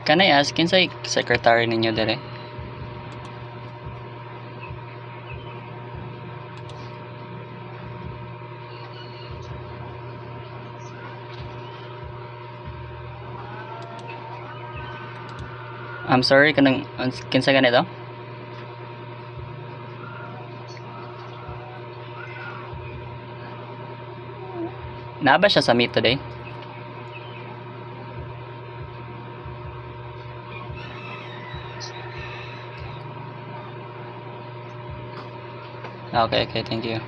Can I ask kinsay secretary ninyo dire? I'm sorry, kanang kinsa ganito? Naa ba siya sa meet today? Okay, thank you.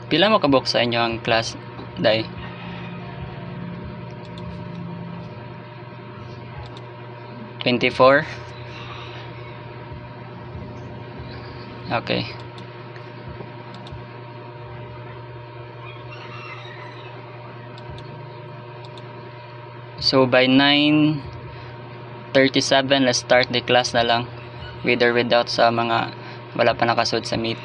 Pila mo kabuk sa inyo ang class, Day? $24? Okay. So by 9:37, let's start the class na lang. With or without sa mga wala pa nakasud sa meet.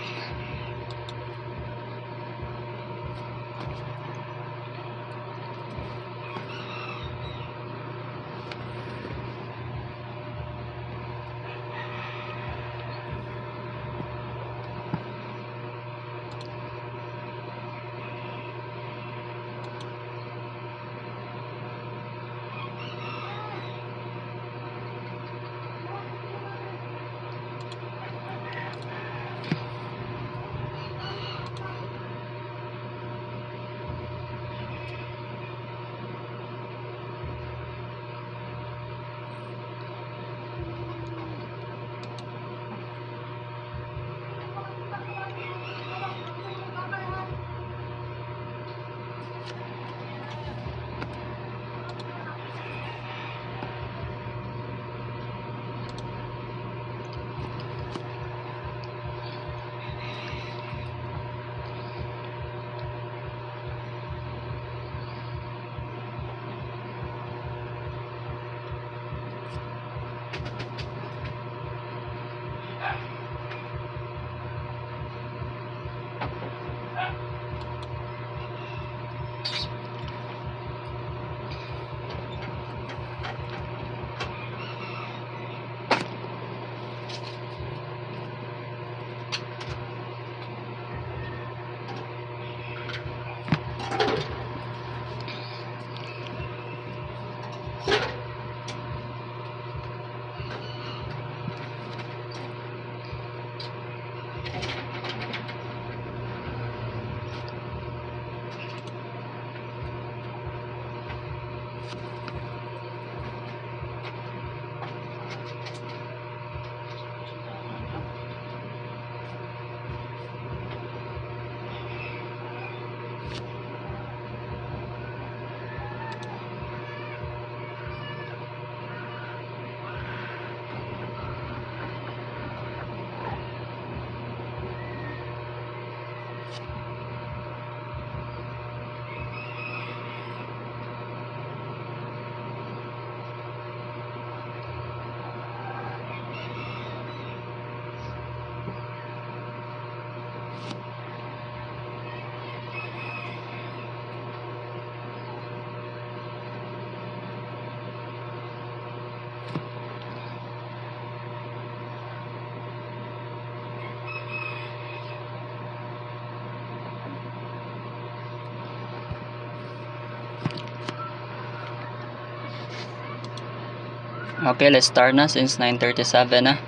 Okay, let's start na since 9:37 na.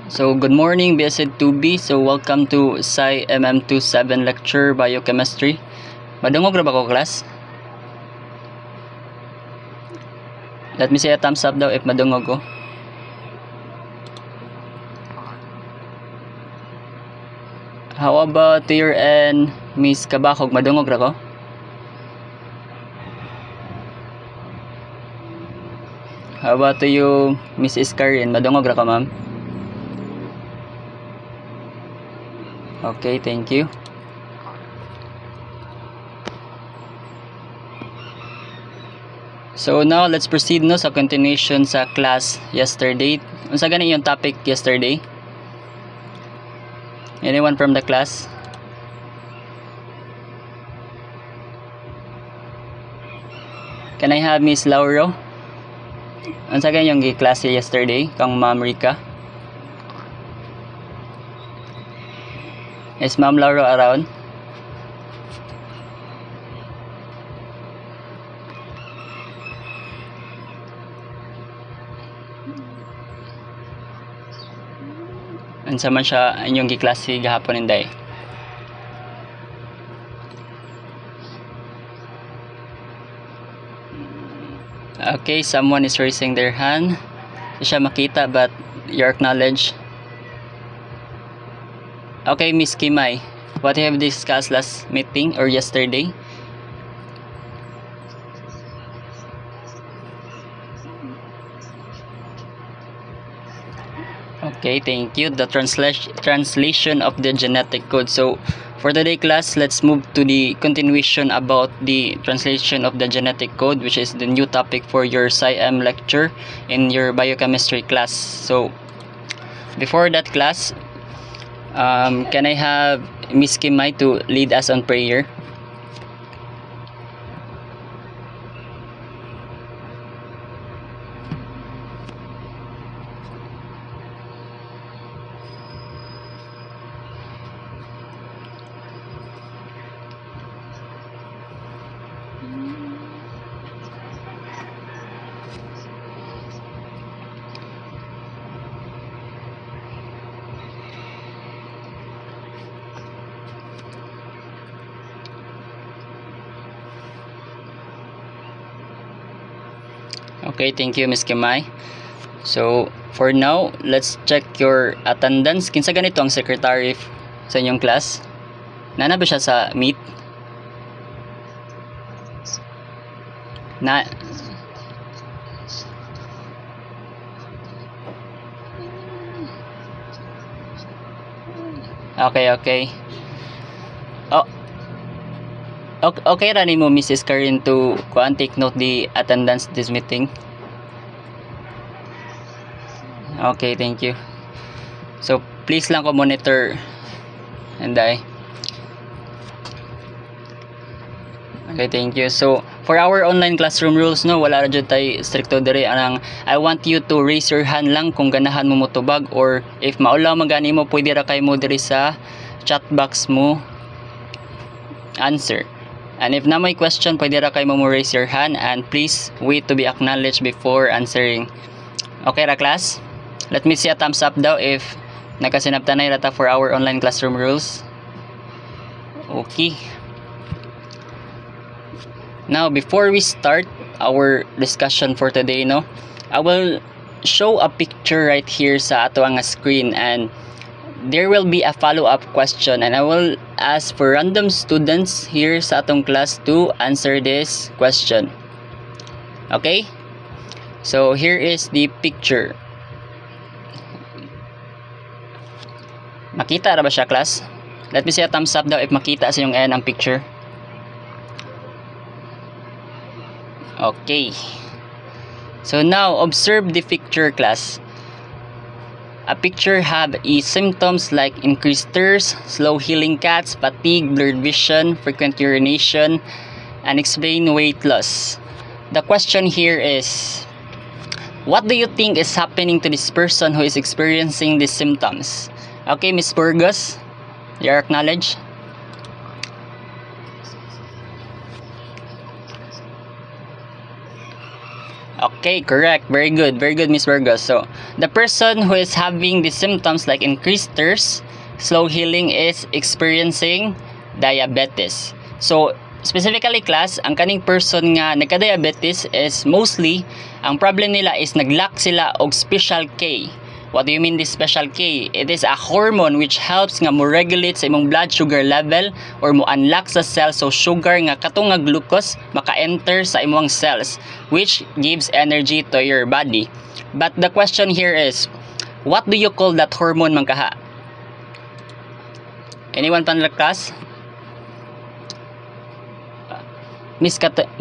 So, good morning, BSed 2B. So, welcome to Sci MM27 lecture biochemistry. Madungog na ba ko class? Let me see a thumbs up daw if madungog ko. How about to your end, Miss Kabakog, madungog ra ko? How about to you, Miss Iskarin, madungog ra ka, ma'am? Okay, thank you. So now let's proceed no sa continuation sa class yesterday. Unsa gani yung topic yesterday? Anyone from the class? Can I have Miss Lauro? Unsa gani yung klase yesterday kang Ma'am Rika? Is Ma'am Lauro around? Unsa man siya inyong giklase gahapon inday? Okay, someone is raising their hand. Di siya makita but you're acknowledged. Okay, Miss Kimay, what you have discussed last meeting or yesterday? Okay, thank you. The translation of the genetic code. So, for today class, let's move to the continuation about the translation of the genetic code, which is the new topic for your Sci-M lecture in your biochemistry class. So, before that class, can I have Miss Kimay to lead us on prayer? Okay, thank you, Miss Kimay. So, for now, let's check your attendance. Kinsa ganito ang secretary sa inyong class? Nana ba siya sa meet? Na Okay. Oh, okay ra nimo Mrs. Karin to take note the attendance this meeting. Okay, thank you. So please lang ko monitor and okay, thank you. So for our online classroom rules no, wala ra jud tay stricto diri anang I want you to raise your hand lang kung ganahan mo motubag, or if maulaw magani mo pwede ra kay mo diri sa chat box mo answer. And if na may question, pwede ra kay mo raise your hand and please wait to be acknowledged before answering. Okay ra class? Let me see a thumbs up daw if nakasinabtanay rata for our online classroom rules. Okay. Now before we start our discussion for today no, I will show a picture right here sa ato ang screen, and there will be a follow-up question, and I will ask for random students here sa atong class to answer this question. Okay? So here is the picture. Makita ra ba siya class? Let me see a thumbs up daw if makita sa yung end ang picture. Okay. So now observe the picture class. A picture have symptoms like increased thirst, slow healing cats, fatigue, blurred vision, frequent urination, and explain weight loss. The question here is, what do you think is happening to this person who is experiencing these symptoms? Okay, Miss Burgos, you're acknowledged. Okay, correct. Very good, Miss Burgos. So, the person who is having the symptoms like increased thirst, slow healing is experiencing diabetes. So, specifically class, ang kaning person nga nagka-diabetes is mostly, ang problem nila is naglack sila og special K. What do you mean this special K? It is a hormone which helps nga mo regulate sa imong blood sugar level or mo unlock sa cells so sugar nga katong nga glucose maka-enter sa imong cells which gives energy to your body. But the question here is, what do you call that hormone man kaha? Anyone pan the class?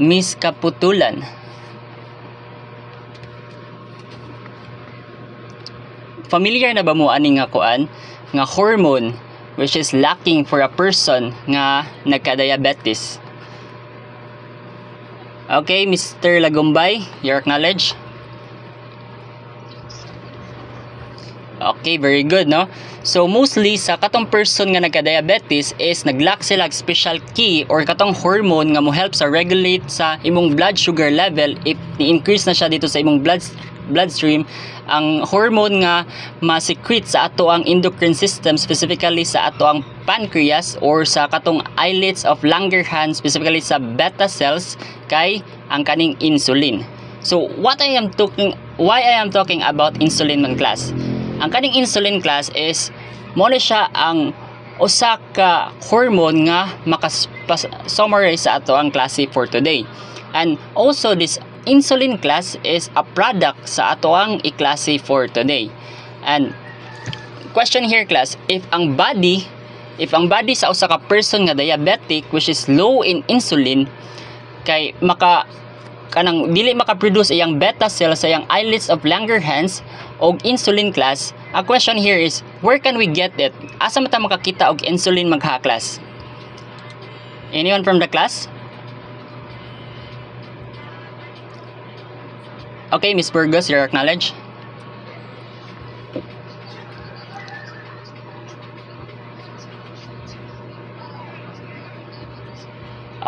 Miskaputulan. Familiar na ba mo ani nga kuan nga hormone which is lacking for a person nga nagka-diabetes? Okay, Mr. Lagumbay, your acknowledge. Okay, very good, no? So mostly sa katong person nga nagka-diabetes is naglack sila special key or katong hormone nga mo help sa regulate sa imong blood sugar level. If ni-increase na siya dito sa imong bloodstream, ang hormone nga ma-secrete sa ato ang endocrine system, specifically sa ato ang pancreas or sa katong islets of Langerhans, specifically sa beta cells, kay ang kaning insulin. So why I am talking about insulin man class? Ang kaning insulin class is mo na siya ang usa ka hormone nga maka-summarize sa ato ang klase for today. And also this insulin class is a product sa ato ang iklase for today. And question here class, if ang body sa usa ka person nga diabetic which is low in insulin kay kanang dili maka-produce iyang beta cells sa iyang islets of Langerhans og insulin class, a question here is, where can we get it? Asa man ta makakita og insulin magha class? Anyone from the class? Okay, Miss Burgos, your acknowledge.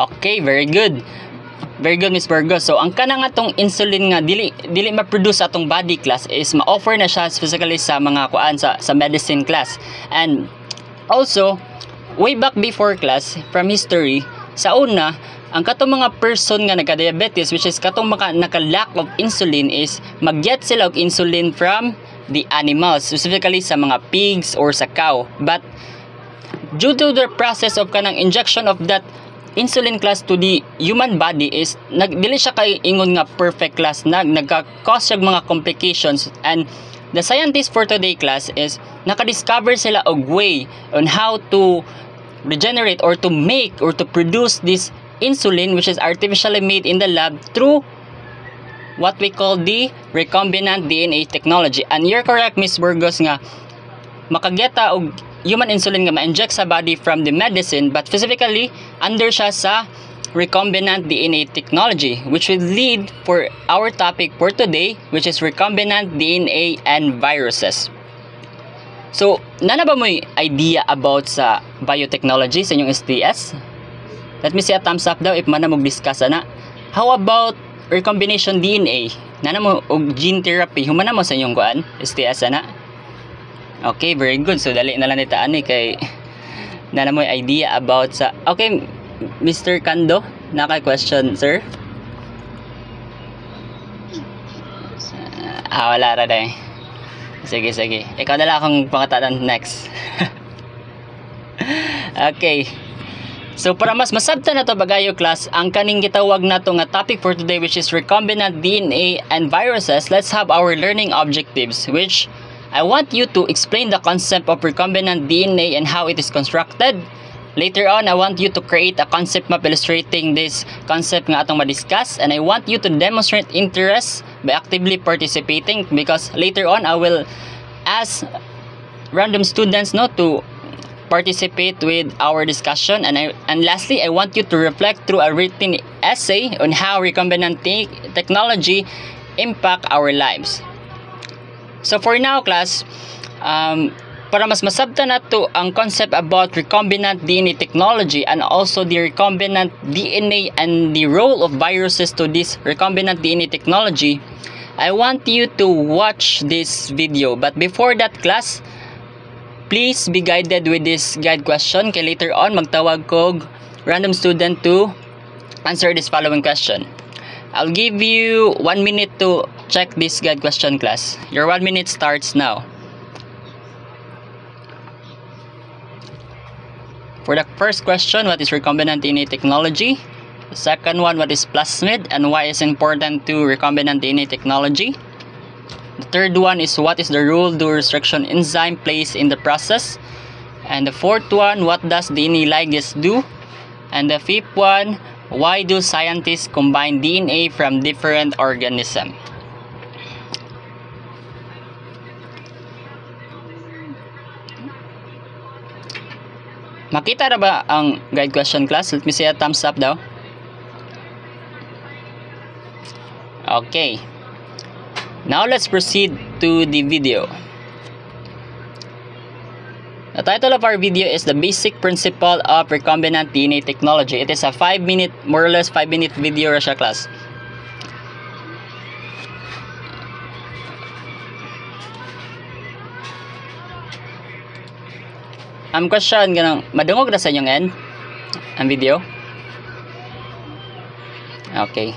Okay, very good. Very good, Miss Burgos. So, ang kanang atong insulin nga dili ma-produce atong body class is ma-offer na siya specifically sa mga kuan sa medicine class. And also, way back before class, from history, sa una, ang katong mga person nga nagka-diabetes which is katong naka-lack of insulin is mag-get sila og insulin from the animals, specifically sa mga pigs or sa cow. But due to the process of kanang injection of that insulin class to the human body is dili siya kay ingon nga perfect class, nagka-cause yung mga complications. And the scientist for today class is naka-discover sila og way on how to regenerate or to make or to produce this insulin which is artificially made in the lab through what we call the recombinant DNA technology. And you're correct, Miss Burgos, nga makageta og human insulin nga ma-inject sa body from the medicine, but specifically under siya sa recombinant DNA technology, which will lead for our topic for today, which is recombinant DNA and viruses. So, nana ba mo idea about sa biotechnology sa inyong STS? Let me see a thumbs up daw if man na mag-discuss na. How about recombination DNA? Nana mo og gene therapy, human na mo sa inyong kuan STS na? Okay, very good. So, dali na lang nitaan kay nana mo idea about sa... Okay, Mr. Kando, naka-question, sir? Wala ra dahil. Sige. Ikaw na lang akong pangatanan next. Okay. So, para mas masabtan na to bagayo class, ang kaning gitawag na to nga topic for today which is recombinant DNA and viruses, let's have our learning objectives, which I want you to explain the concept of recombinant DNA and how it is constructed. Later on, I want you to create a concept map illustrating this concept nga atong ma-discuss, and I want you to demonstrate interest by actively participating, because later on I will ask random students to participate with our discussion, and lastly I want you to reflect through a written essay on how recombinant technology impact our lives. So for now class, para mas masabtan nato ang concept about recombinant DNA technology and also the recombinant DNA and the role of viruses to this recombinant DNA technology, I want you to watch this video. But before that class, please be guided with this guide question, kay later on magtawag kog random student to answer this following question. I'll give you 1 minute to check this guide question, class. Your 1 minute starts now. For the first question, what is recombinant DNA technology? The second one, what is plasmid and why is important to recombinant DNA technology? The third one is what is the role do restriction enzyme plays in the process? And the fourth one, what does DNA ligase do? And the fifth one, why do scientists combine DNA from different organisms? Makita na ba ang guide question, class? Let me see a thumbs up daw. Okay. Now let's proceed to the video. The title of our video is The Basic Principle of Recombinant DNA Technology. It is a 5-minute, more or less 5-minute video siya, class. Question ganang madungog na sa inyong end ang video. Okay.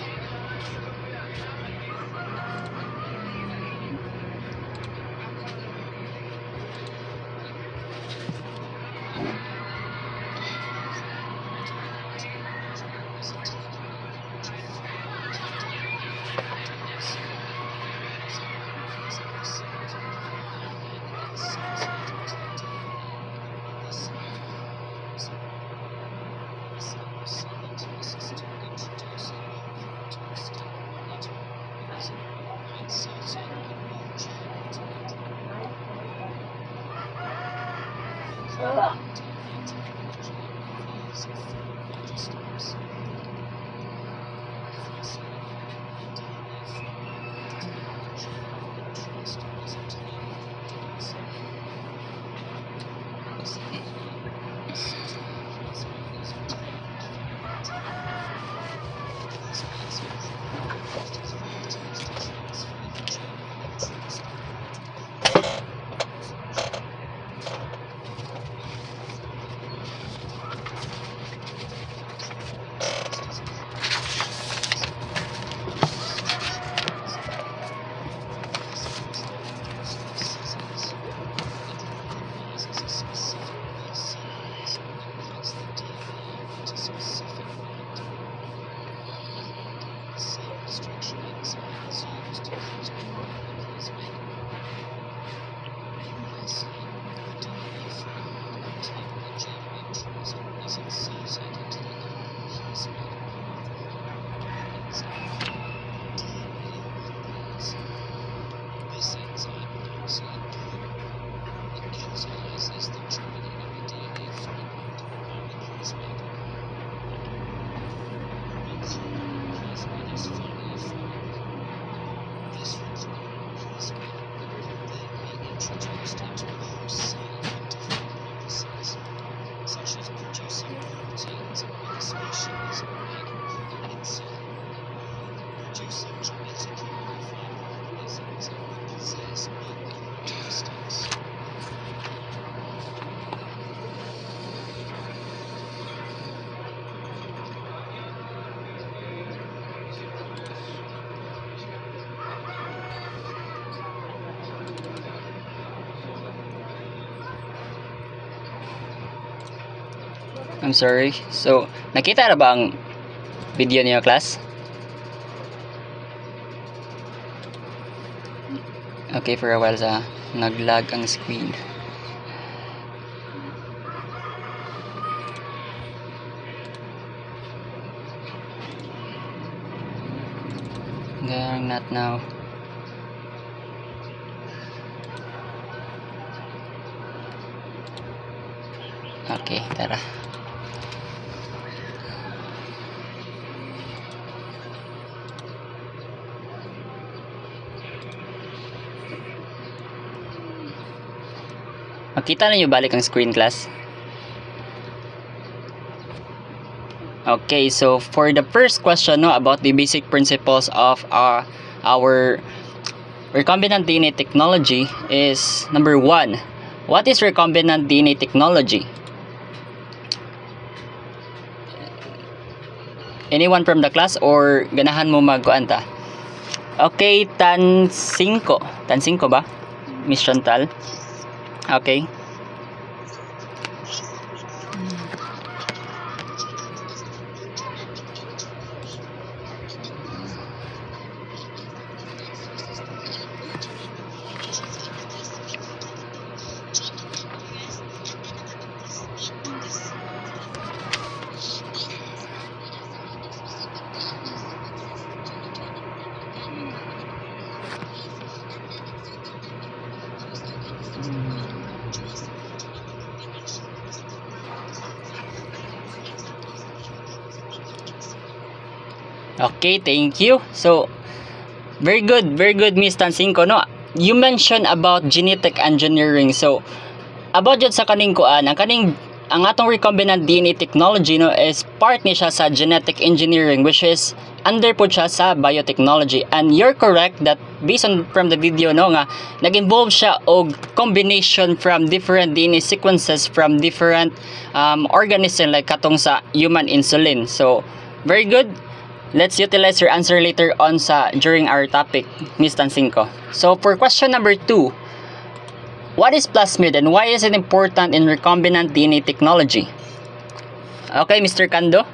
I'm sorry. So, nakita na ba ang video niyo, class? Okay, for a while nag-lag ang screen. Not now. Okay, tara. Makita na nyo balik ang screen, class? Okay, so for the first question about the basic principles of our recombinant DNA technology is number 1. What is recombinant DNA technology? Anyone from the class or ganahan mo magkuan ta? Okay, tan 5. Tan 5 ba? Miss Chantal. Okay. Okay, thank you. So, very good, Miss Tansinko, no? You mentioned about genetic engineering. So, about jud sa kaning kuan, ang atong recombinant DNA technology, no, is part ni siya sa genetic engineering, which is under po siya sa biotechnology. And you're correct that based on from the video, no, nga nag-involve siya og combination from different DNA sequences from different organism like katong sa human insulin. So, very good. Let's utilize your answer later on during our topic, Ms. Tansinko. So for question number 2, what is plasmid and why is it important in recombinant DNA technology? Okay, Mr. Kando.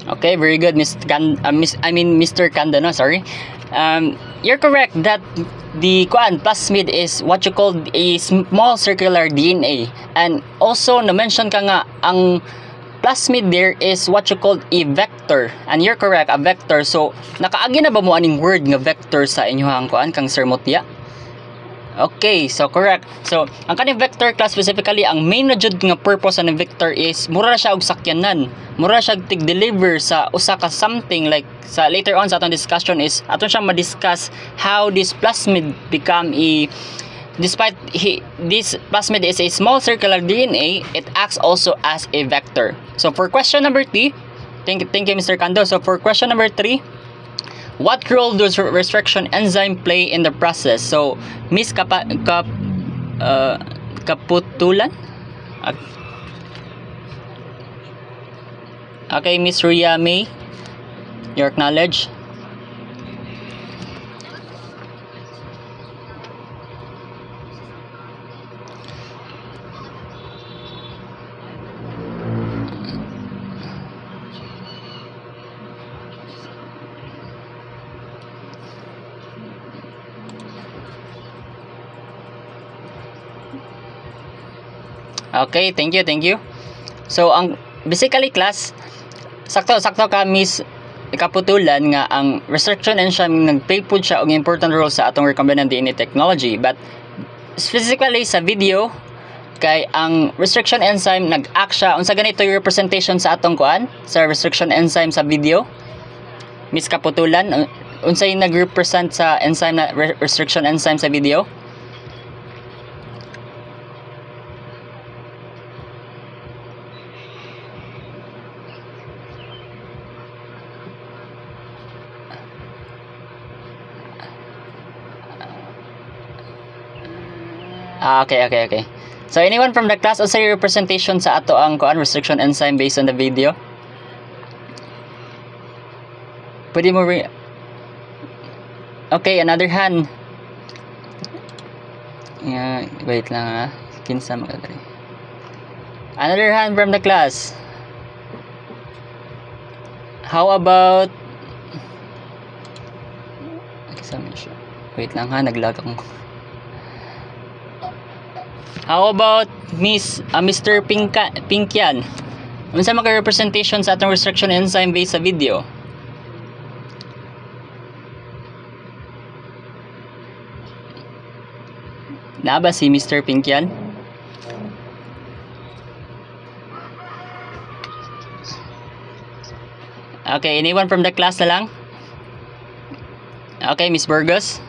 Okay, very good, Mr. Kando, no, sorry. You're correct that the plasmid is what you call a small circular DNA. And also, na-mention ka nga, ang plasmid there is what you call a vector. And you're correct, a vector. So, nakaagi na ba mo aning word nga vector sa inyohang kang Sir Mutya? Okay, so correct. So, ang kaning vector class specifically, ang main na jud nga purpose ng vector is mura siya og sakyanan. Mura siya tig-deliver sa usa ka something like sa later on sa atong discussion is aton siyang ma-discuss how this plasmid become this plasmid is a small circular DNA, it acts also as a vector. So for question number 3, thank you Mr. Kando. So for question number 3, what role does restriction enzyme play in the process? So, Miss Kaputulan? Okay, Miss Ria May, your knowledge. Okay, thank you. So, ang basically class, sakto ka Miss Kaputulan nga ang restriction enzyme nagplay po siya og important role sa atong recombinant DNA technology. But specifically sa video kay ang restriction enzyme nag-act siya unsa ganito yung representation sa atong sa restriction enzyme sa video. Miss Kaputulan, unsay nag-represent sa enzyme na restriction enzyme sa video? Okay. So anyone from the class unsay representation sa ato ang restriction enzyme based on the video? Pwede mo Okay, another hand. Wait lang kinsa magdali. Another hand from the class. How about wait lang naglag ako. How about Mr. Pinkyan? Unsa mga representation sa atong restriction enzyme based sa video? Na ba si Mr. Pinkyan? Okay, anyone from the class na lang? Okay, Miss Burgos.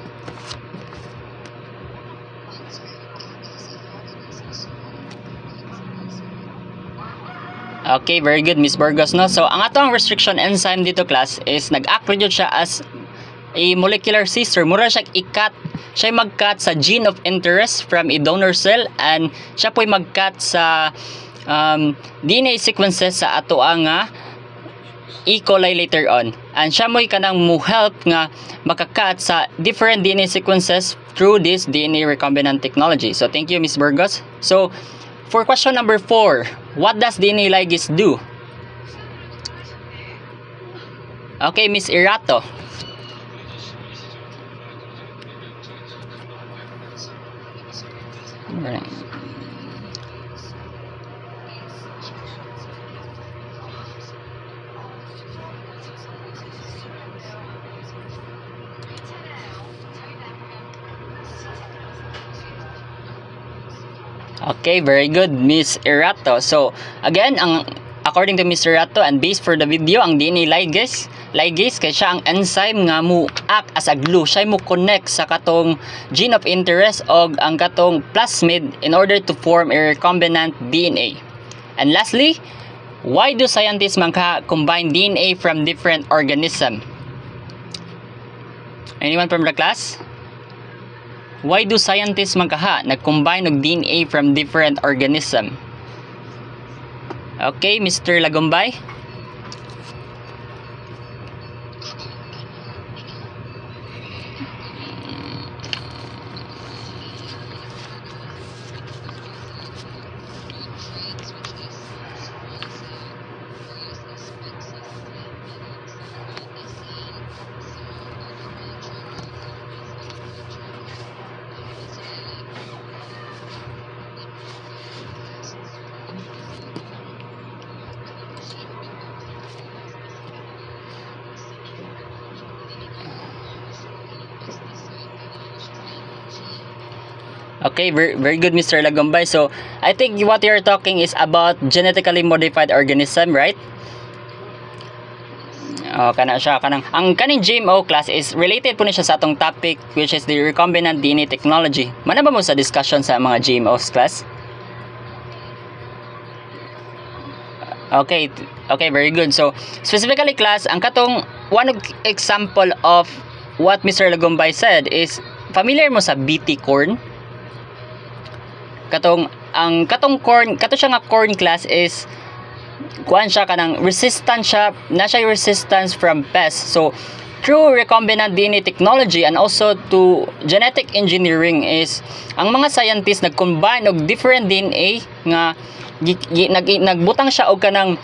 Okay, very good, Miss Burgos, no? So, ang atong restriction enzyme dito, class, is nag-act rin siya as a molecular scissor. Mura siya i-cut. Siya mag-cut sa gene of interest from a donor cell, and siya po'y mag-cut sa DNA sequences sa ato nga E. coli later on. And siya mo'y kanang mo-help nga makakat sa different DNA sequences through this DNA recombinant technology. So, thank you, Miss Burgos. So, for question number 4, what does DNA ligase do? Okay, Miss Irato. Right. Okay, very good, Miss Irato. So, again, according to Miss Irato and based for the video, ang DNA ligase kay siya ang enzyme nga mo act as a glue. Siya mo connect sa katong gene of interest o ang katong plasmid in order to form a recombinant DNA. And lastly, why do scientists combine DNA from different organisms? Anyone from the class? Why do scientists nag-combine ng DNA from different organism? Okay, Mr. Lagumbay. Okay, very good, Mr. Lagumbay. So, I think what you're talking is about genetically modified organism, right? Kana siya, ang kaning GMO class is related po niya sa atong topic, which is the recombinant DNA technology. Mana ba mo sa discussion sa mga GMOs class? Okay, very good. So, specifically class, ang katong one example of what Mr. Lagumbay said is, familiar mo sa BT corn? Katong corn, siya nga corn class is kuan siya kanang resistant siya, na siya resistance from pests. So through recombinant DNA technology and also to genetic engineering is ang mga scientists nag-combine og different DNA nga nagbutang siya og kanang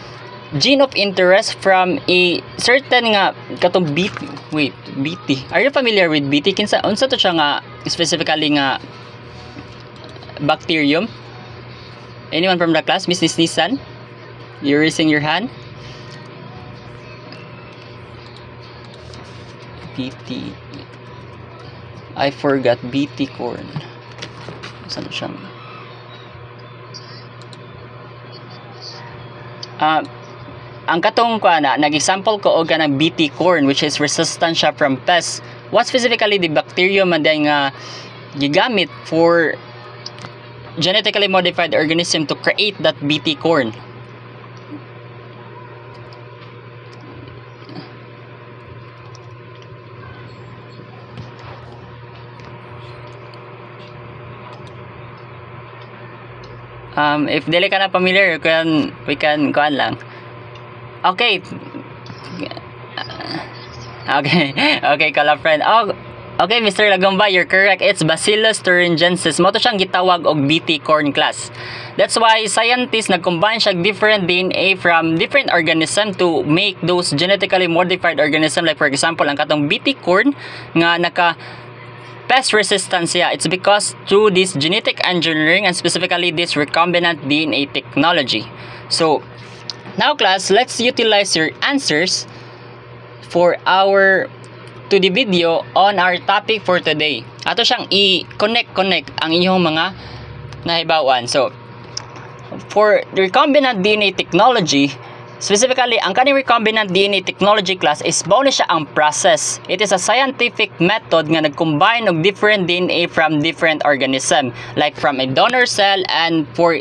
gene of interest from a certain nga katong BT. Are you familiar with BT? Kinsa unsa to siya nga specifically nga bacterium? Anyone from the class? Miss Nissan? You're raising your hand? BT. I forgot BT corn. Saan siya? Ang katong ko nag-example ko og kanang BT corn which is resistant siya from pests. What specifically the bacterium nga gigamit for genetically modified organism to create that BT corn? If dili ka na familiar, we can kuan lang. Okay, kala friend. Okay, Mr. Lagumbay, you're correct. It's Bacillus thuringiensis. Mo to siyang gitawag og BT corn class. That's why scientists nag-combine siya different DNA from different organism to make those genetically modified organism. Like for example, ang katong BT corn nga naka pest resistance siya. It's because through this genetic engineering and specifically this recombinant DNA technology. So, now class, let's utilize your answers for our to the video on our topic for today. Ato siyang i-connect ang inyong mga nahibawan. So, for recombinant DNA technology, specifically, ang kaning recombinant DNA technology class is mao na siya ang process. It is a scientific method nga nag-combine og different DNA from different organism, like from a donor cell and for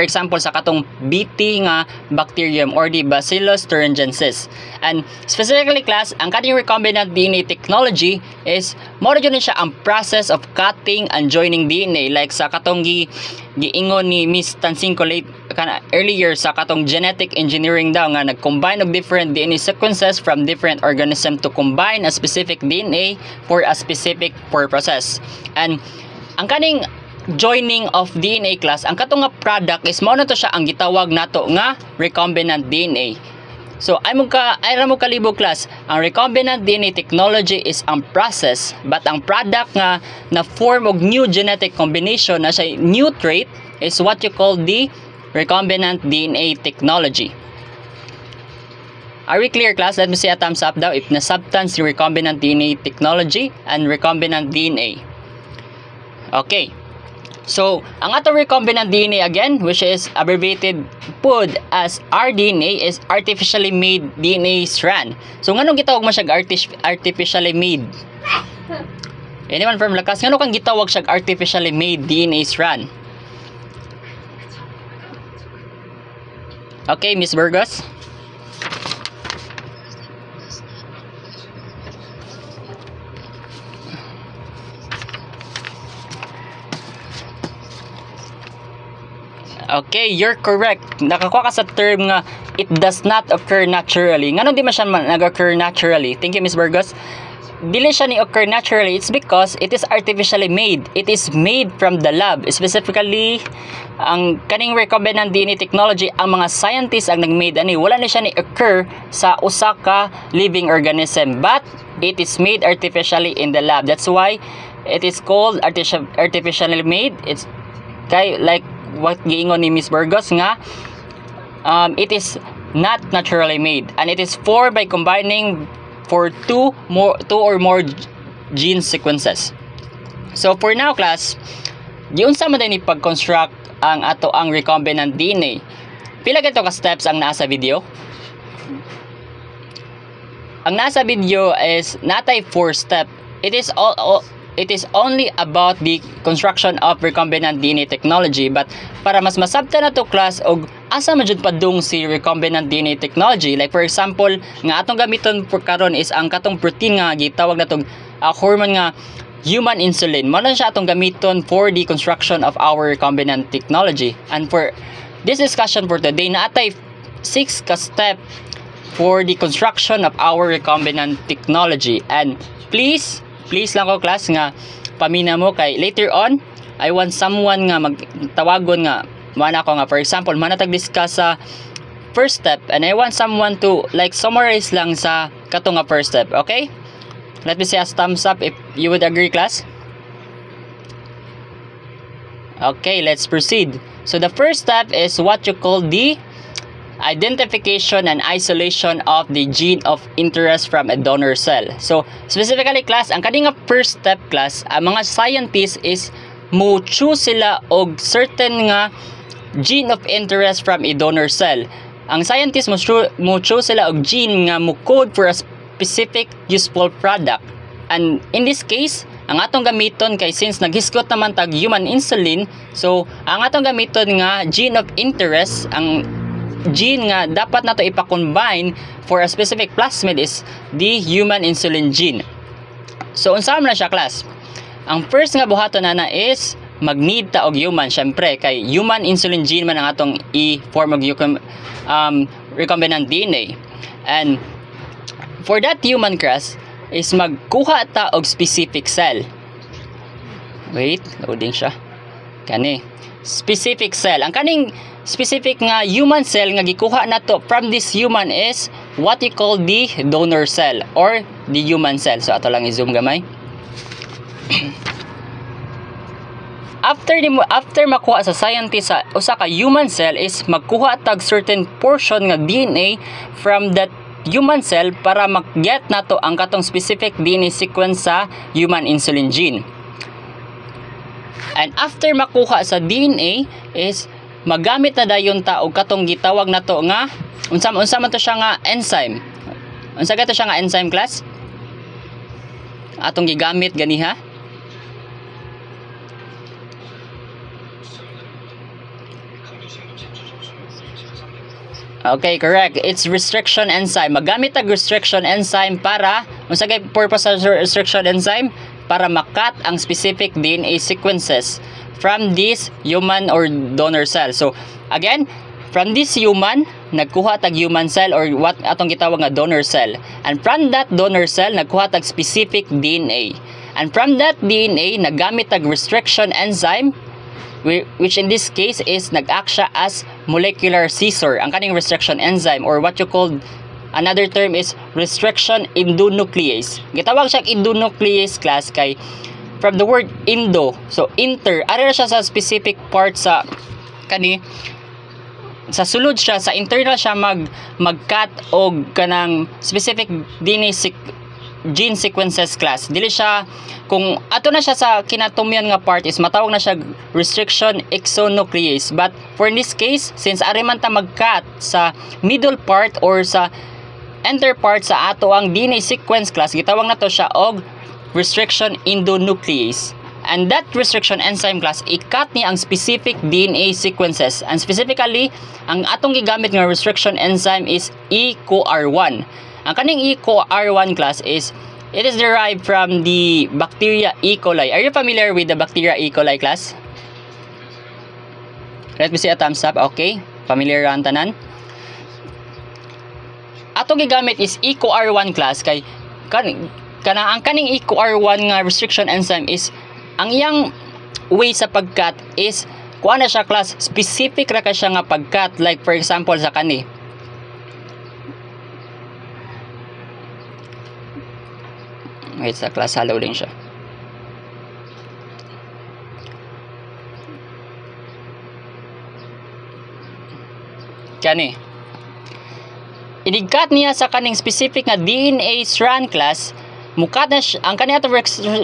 example sa katong BT nga bacterium or the Bacillus thuringiensis. And specifically class, ang kaning recombinant DNA technology is mao gyud siya ang process of cutting and joining DNA, like sa katong giingon ni Miss Tansinko earlier sa katong genetic engineering daw nga nag-combine of different DNA sequences from different organism to combine a specific DNA for a specific purposes. And ang kaning joining of DNA class, ang katong nga product is mao na to siya ang gitawag nato nga recombinant DNA. So ay mo kalibog class, ang recombinant DNA technology is ang process, but ang product nga na form og new genetic combination na siya new trait is what you call the recombinant DNA technology. Are we clear class? Let me see a thumbs up daw if nasabtan si recombinant DNA technology and recombinant DNA. Okay. So, ang atong recombinant DNA again, which is abbreviated PUD as rDNA, is artificially made DNA strand. So, nganong gitawag mo siya artificially made? Anyone from Lakas, nganong kang gitawag siya artificially made DNA strand? Okay, Miss Burgos? Okay, you're correct. Nakakuha ka sa term nga it does not occur naturally. Ngano di man siya nag-occur naturally? Thank you, Miss Burgos. Dili siya ni occur naturally. It's because it is artificially made. It is made from the lab. Specifically, ang kaning recombinant DNA technology, ang mga scientists ang nag-made ani. Wala na siya ni occur sa usa ka living organism, but it is made artificially in the lab. That's why it is called artificially made. It's like what giingon ni Miss Burgos nga it is not naturally made, and it is formed by combining for two or more gene sequences. So for now class, giunsa man ni pag-construct ang recombinant DNA. Pila ka steps ang nasa video? Ang nasa video is natay 4 step. It is only about the construction of recombinant DNA technology, but para mas masabtan na to class og asa man jud padung si recombinant DNA technology, like for example nga atong gamiton for karon is ang katong protein nga gitawag natong hormone nga human insulin. Mao na siya atong gamiton for the construction of our recombinant technology. And for this discussion for today, naatay 6 ka step for the construction of our recombinant technology. And please lang ko class nga pamina mo kay later on I want someone nga magtawagon nga mana ko nga for example manatag discuss sa first step, and I want someone to like summarize lang sa katong nga first step. Okay, let me see a thumbs up if you would agree class. Okay, let's proceed. So the first step is what you call the identification and isolation of the gene of interest from a donor cell. So specifically class, ang kaning first step class, ang mga scientists is mo choose sila og certain nga gene of interest from a donor cell. Ang scientists mo choose sila og gene nga mo code for a specific useful product. And in this case, ang atong gamiton kay since naghisgot naman tag human insulin, so ang atong gamiton nga gene of interest, ang gene nga dapat nato ipa-combine for a specific plasmid is the human insulin gene. So unsa man na siya class? Ang first nga buhaton na is mag-need ta og human, syempre kay human insulin gene man ang atong i-form og recombinant DNA. And for that human class is magkuha ta og specific cell. Wait, loading siya. Kani specific cell. Ang kaning specific nga human cell nga gikuha nato from this human is what you call the donor cell or the human cell. So ato lang i-zoom gamay. After makuha sa scientist sa usa ka human cell is magkuha tag certain portion nga DNA from that human cell para mag-get nato ang katong specific DNA sequence sa human insulin gene. And after makuha sa DNA is magamit na dayon ta og katong gitawag nato nga unsa man to siya nga enzyme. Unsa gato siya nga enzyme, class? Atong gigamit ganiha. Okay, correct. It's restriction enzyme. Magamit ang restriction enzyme para, unsa kay purpose sa restriction enzyme? Para makat ang specific DNA sequences from this human or donor cell. So, again, from this human, nagkuha tag human cell or what atong gitawag nga donor cell. And from that donor cell, nagkuha tag specific DNA. And from that DNA, nagamit tag restriction enzyme, which in this case is nag-act siya as molecular scissor, ang kaning restriction enzyme, or what you call, another term is restriction endonuclease. Gitawag siya endonuclease, class, kay from the word endo, so inter, ara siya sa specific part sa kani, sa sulod siya, sa internal siya mag-cut og kanang specific DNA gene sequences, class. Dili siya, kung ato na siya sa kinatumyan nga part is matawag na siya restriction exonuclease. But for in this case, since ari man ta mag-cut sa middle part or sa enter part sa ato ang DNA sequence, class, gitawag na to siya og restriction endonuclease. And that restriction enzyme, class, i-cut niya ang specific DNA sequences. And specifically, ang atong gigamit nga restriction enzyme is EcoR1. Ang kaning EcoR1, class, is it is derived from the bacteria E. coli. Are you familiar with the bacteria E. coli, class? Let me see a thumbs up. Okay, familiar ang tanan. Atong gigamit is EcoR1, class, kay ang kaning EcoR1 nga restriction enzyme is ang iyang way sa pagkat is kuha na siya, class, specific ra ka siya nga pagkat, like for example sa kani. Wait, sa class, loading siya. Kani. Inigat niya sa kaning specific nga DNA strand, class. Mukat na siya, ang kaniyang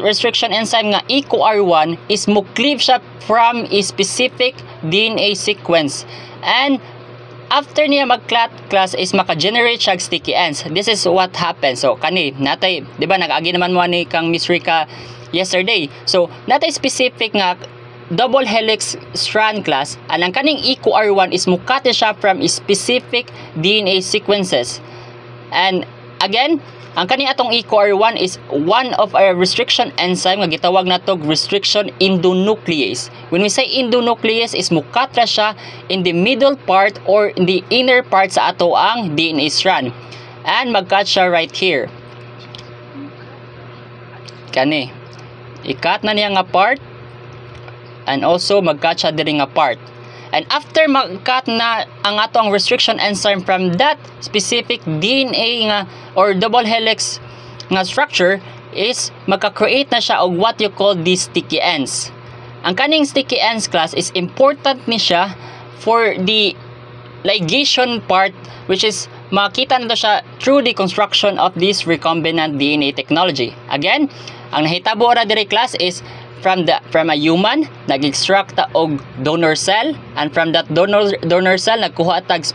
restriction enzyme nga EcoR1 is mukleave siya from a specific DNA sequence. And after niya mag-clot, class, is maka-generate siya sticky ends. This is what happens. So, kani, natay, di ba, nag-agi naman mo ni kang Miss Rika yesterday. So, natay specific nga double helix strand, class, and ang kaning EcoR1 is mukat siya from specific DNA sequences. And again, ang kani atong EcoR1 is one of our restriction enzyme nga gitawag nato restriction endonuclease. When we say endonuclease is mukatra siya in the middle part or in the inner part sa ato ang DNA strand. And mag-cut siya right here. Kani. I-cut na niya nga part and also mag-cut siya diri nga part. And after mag-cut na ang atong restriction enzyme from that specific DNA nga or double helix nga structure is magka-create na siya og what you call these sticky ends. Ang kaning sticky ends, class, is important ni siya for the ligation part, which is makita na siya through the construction of this recombinant DNA technology. Again, ang nahitabo ra diri, class, is from a human nag-extract ta og donor cell, and from that donor cell nagkuha tag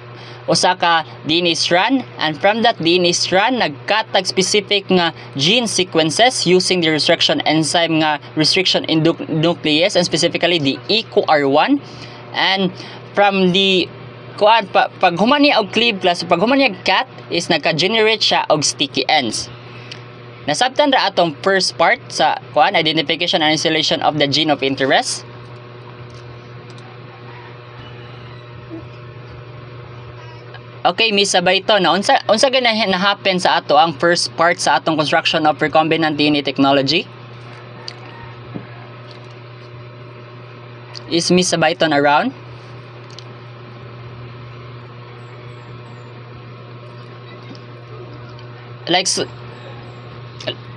usa ka DNA strand, and from that DNA strand nagkat tag specific nga gene sequences using the restriction enzyme nga restriction endonuclease, and specifically the EcoR1. And from the pag human niya og cleave, class, pag human niya cut is nagka-generate siya og sticky ends. Nasabtan ra atong first part sa identification and isolation of the gene of interest. Okay, Miss, sabay ito na unsa ganahin na happen sa ato ang first part sa atong construction of recombinant DNA technology? Is Miss Sabayton around?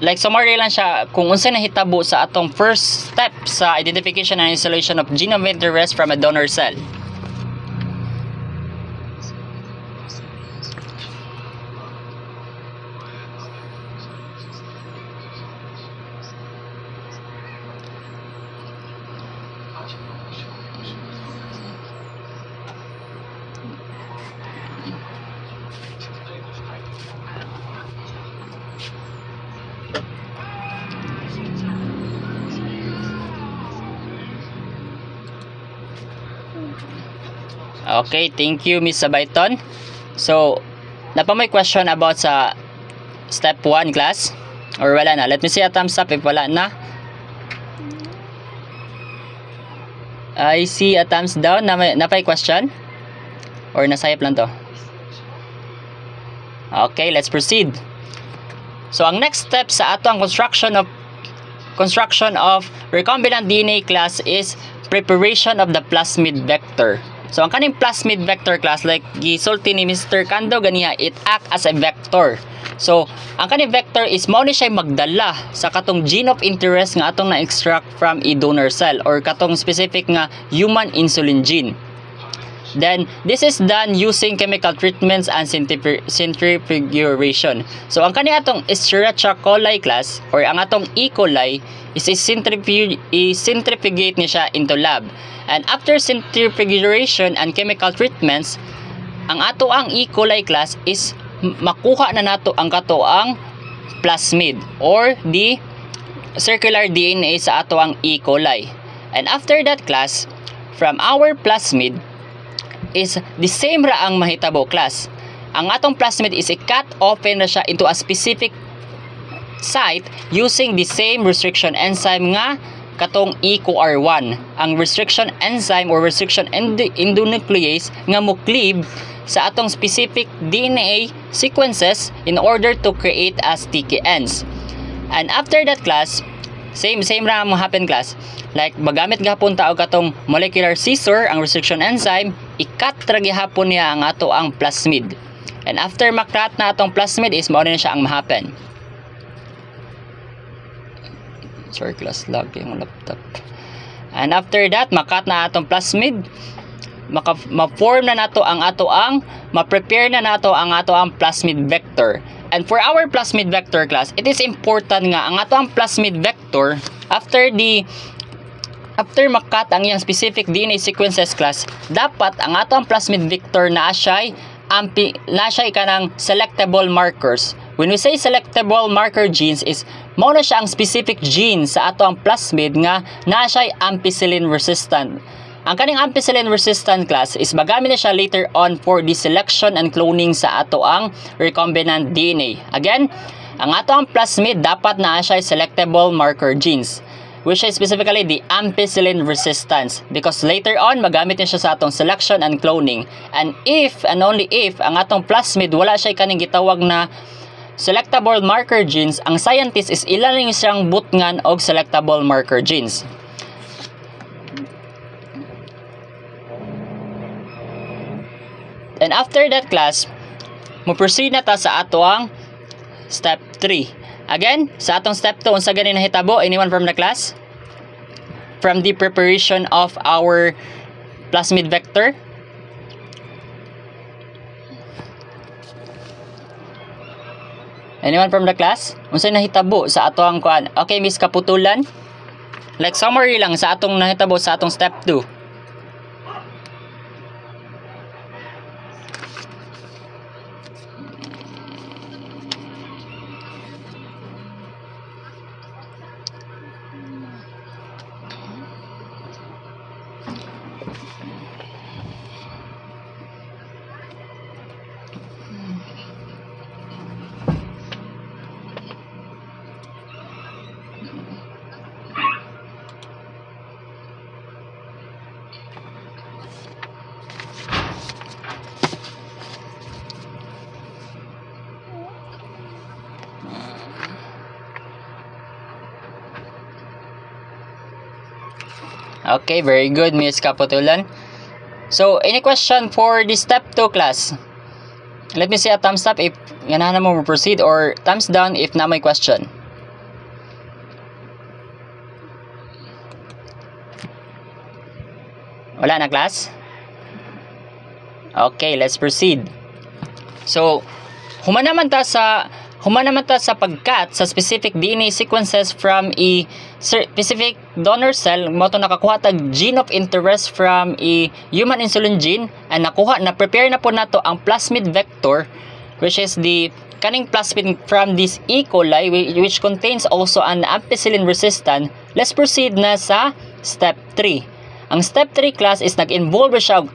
Like summary lang siya kung unsa nahitabo sa atong first step sa identification and isolation of gene of interest from a donor cell. Okay, thank you Miss Sabayton. So, napamay question about sa step 1 class? Or wala na? Let me see a thumbs up if wala na. I see a thumbs down. Napay question? Or nasayap lang to? Okay, let's proceed. So, ang next step sa ato ang construction of recombinant DNA class is preparation of the plasmid vector. So, ang kaning plasmid vector class, like gisulti ni Mr. Kando ganiya, it act as a vector. So, ang kaning vector is mao ni siya magdala sa katong gene of interest nga atong na-extract from a donor cell or katong specific nga human insulin gene. Then, this is done using chemical treatments and centrifugation. So, ang kani atong Escherichia coli class or ang atong E. coli is centrifugate niya siya into lab. And after centrifugation and chemical treatments, ang ato ang E. coli class is makuha na nato ang katoang plasmid or the circular DNA sa ato ang E. coli. And after that class, from our plasmid, is the same ra ang mahitabo class. Ang atong plasmid is i-cut open na siya into a specific site using the same restriction enzyme nga katong EcoR1. Ang restriction enzyme or restriction endonuclease nga mo cleave sa atong specific DNA sequences in order to create as sticky ends. And after that class, same ra mo happen class. Like magamit gahapon ta og katong molecular scissor ang restriction enzyme, i-cut ra gihapon niya ang ato ang plasmid. And after makat na atong plasmid is mao na siya ang mahappen. Sorry class, lag yung laptop. And after that, makat na atong plasmid, ma-form na nato ang ato ang ma-prepare na nato ang ato ang plasmid vector. And for our plasmid vector class, it is important nga ang ato ang plasmid vector after makat ang iyang specific DNA sequences class, dapat ang ato ang plasmid vector na siya kanang selectable markers. When we say selectable marker genes is mao na siya ang specific gene sa ato ang plasmid nga na siya ampicillin resistant. Ang kaning ampicillin resistant class is magamit na siya later on for the selection and cloning sa ato ang recombinant DNA. Again, ang ato ang plasmid dapat na siya selectable marker genes, which is specifically the ampicillin resistance, because later on magamit niya siya sa atong selection and cloning. And if and only if ang atong plasmid wala siya kaning gitawag na selectable marker genes, ang scientist is ilaling siyang butngan og selectable marker genes. And after that class, mo proceed na ta sa ato ang step 3. Again, sa atong step 2, unsa gani nahitabo? Anyone from the class? From the preparation of our plasmid vector? Anyone from the class? Unsay nahitabo sa ato ang kuan? Okay, Miss Kaputulan. Like summary lang sa atong nahitabo sa atong step 2. Okay, very good, Miss Kaputulan. So, any question for the step 2 class? Let me see a thumbs up if ganahan mo proceed or thumbs down if na may question. Wala na class? Okay, let's proceed. So, human naman ta sa pagkat sa specific DNA sequences from a specific donor cell, mo to nakakuha tag gene of interest from a human insulin gene, and na-prepare na po nato ang plasmid vector, which is the kaning plasmid from this E. coli, which contains also an ampicillin resistant. Let's proceed na sa step 3. Ang step 3 class is nag-involve siya og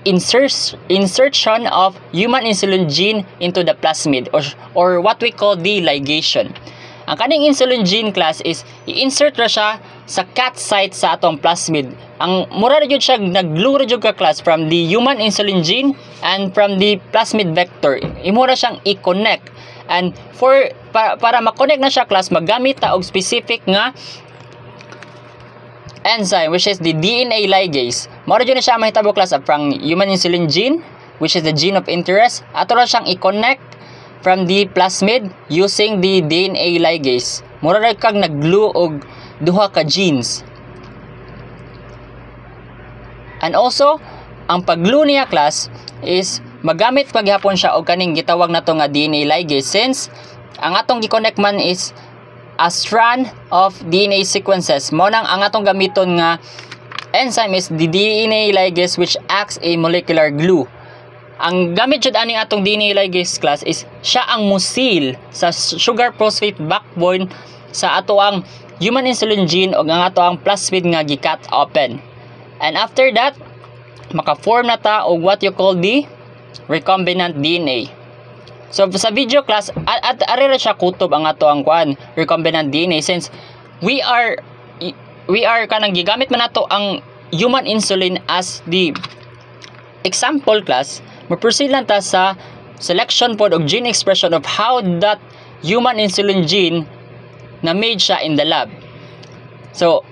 insertion of human insulin gene into the plasmid or what we call the ligation. Ang kaning insulin gene class is i-insert ra siya sa cat site sa atong plasmid. Ang mura ra jud siya nag-glue ra jud ka class from the human insulin gene and from the plasmid vector. Imo ra siyang i-connect. And para ma-connect na siya class, maggamit ta og specific nga enzyme which is the DNA ligase. Mao ra jud na siya mahitabo class from human insulin gene which is the gene of interest. Ato ra siyang i-connect from the plasmid using the DNA ligase. Mura ra kag nag-glue og duha ka genes. And also, ang pag-glue niya class is magamit paghapon siya og kaning gitawag nato nga DNA ligase since ang atong gi-connect man is a strand of DNA sequences. Mao nang ang atong gamiton nga enzyme is the DNA ligase which acts a molecular glue. Ang gamit jud aning atong DNA ligase class is siya ang musil sa sugar phosphate backbone sa ato ang human insulin gene ug ang ato ang plasmid nga gi-cut open. And after that, maka-form na ta og what you call the recombinant DNA. So sa video class at ari ra siya kutob ang ato ang recombinant DNA since we are kanang gigamit man nato ang human insulin as the example class. Mag-proceed lang ta sa selection pod og gene expression of how that human insulin gene na made siya in the lab. So,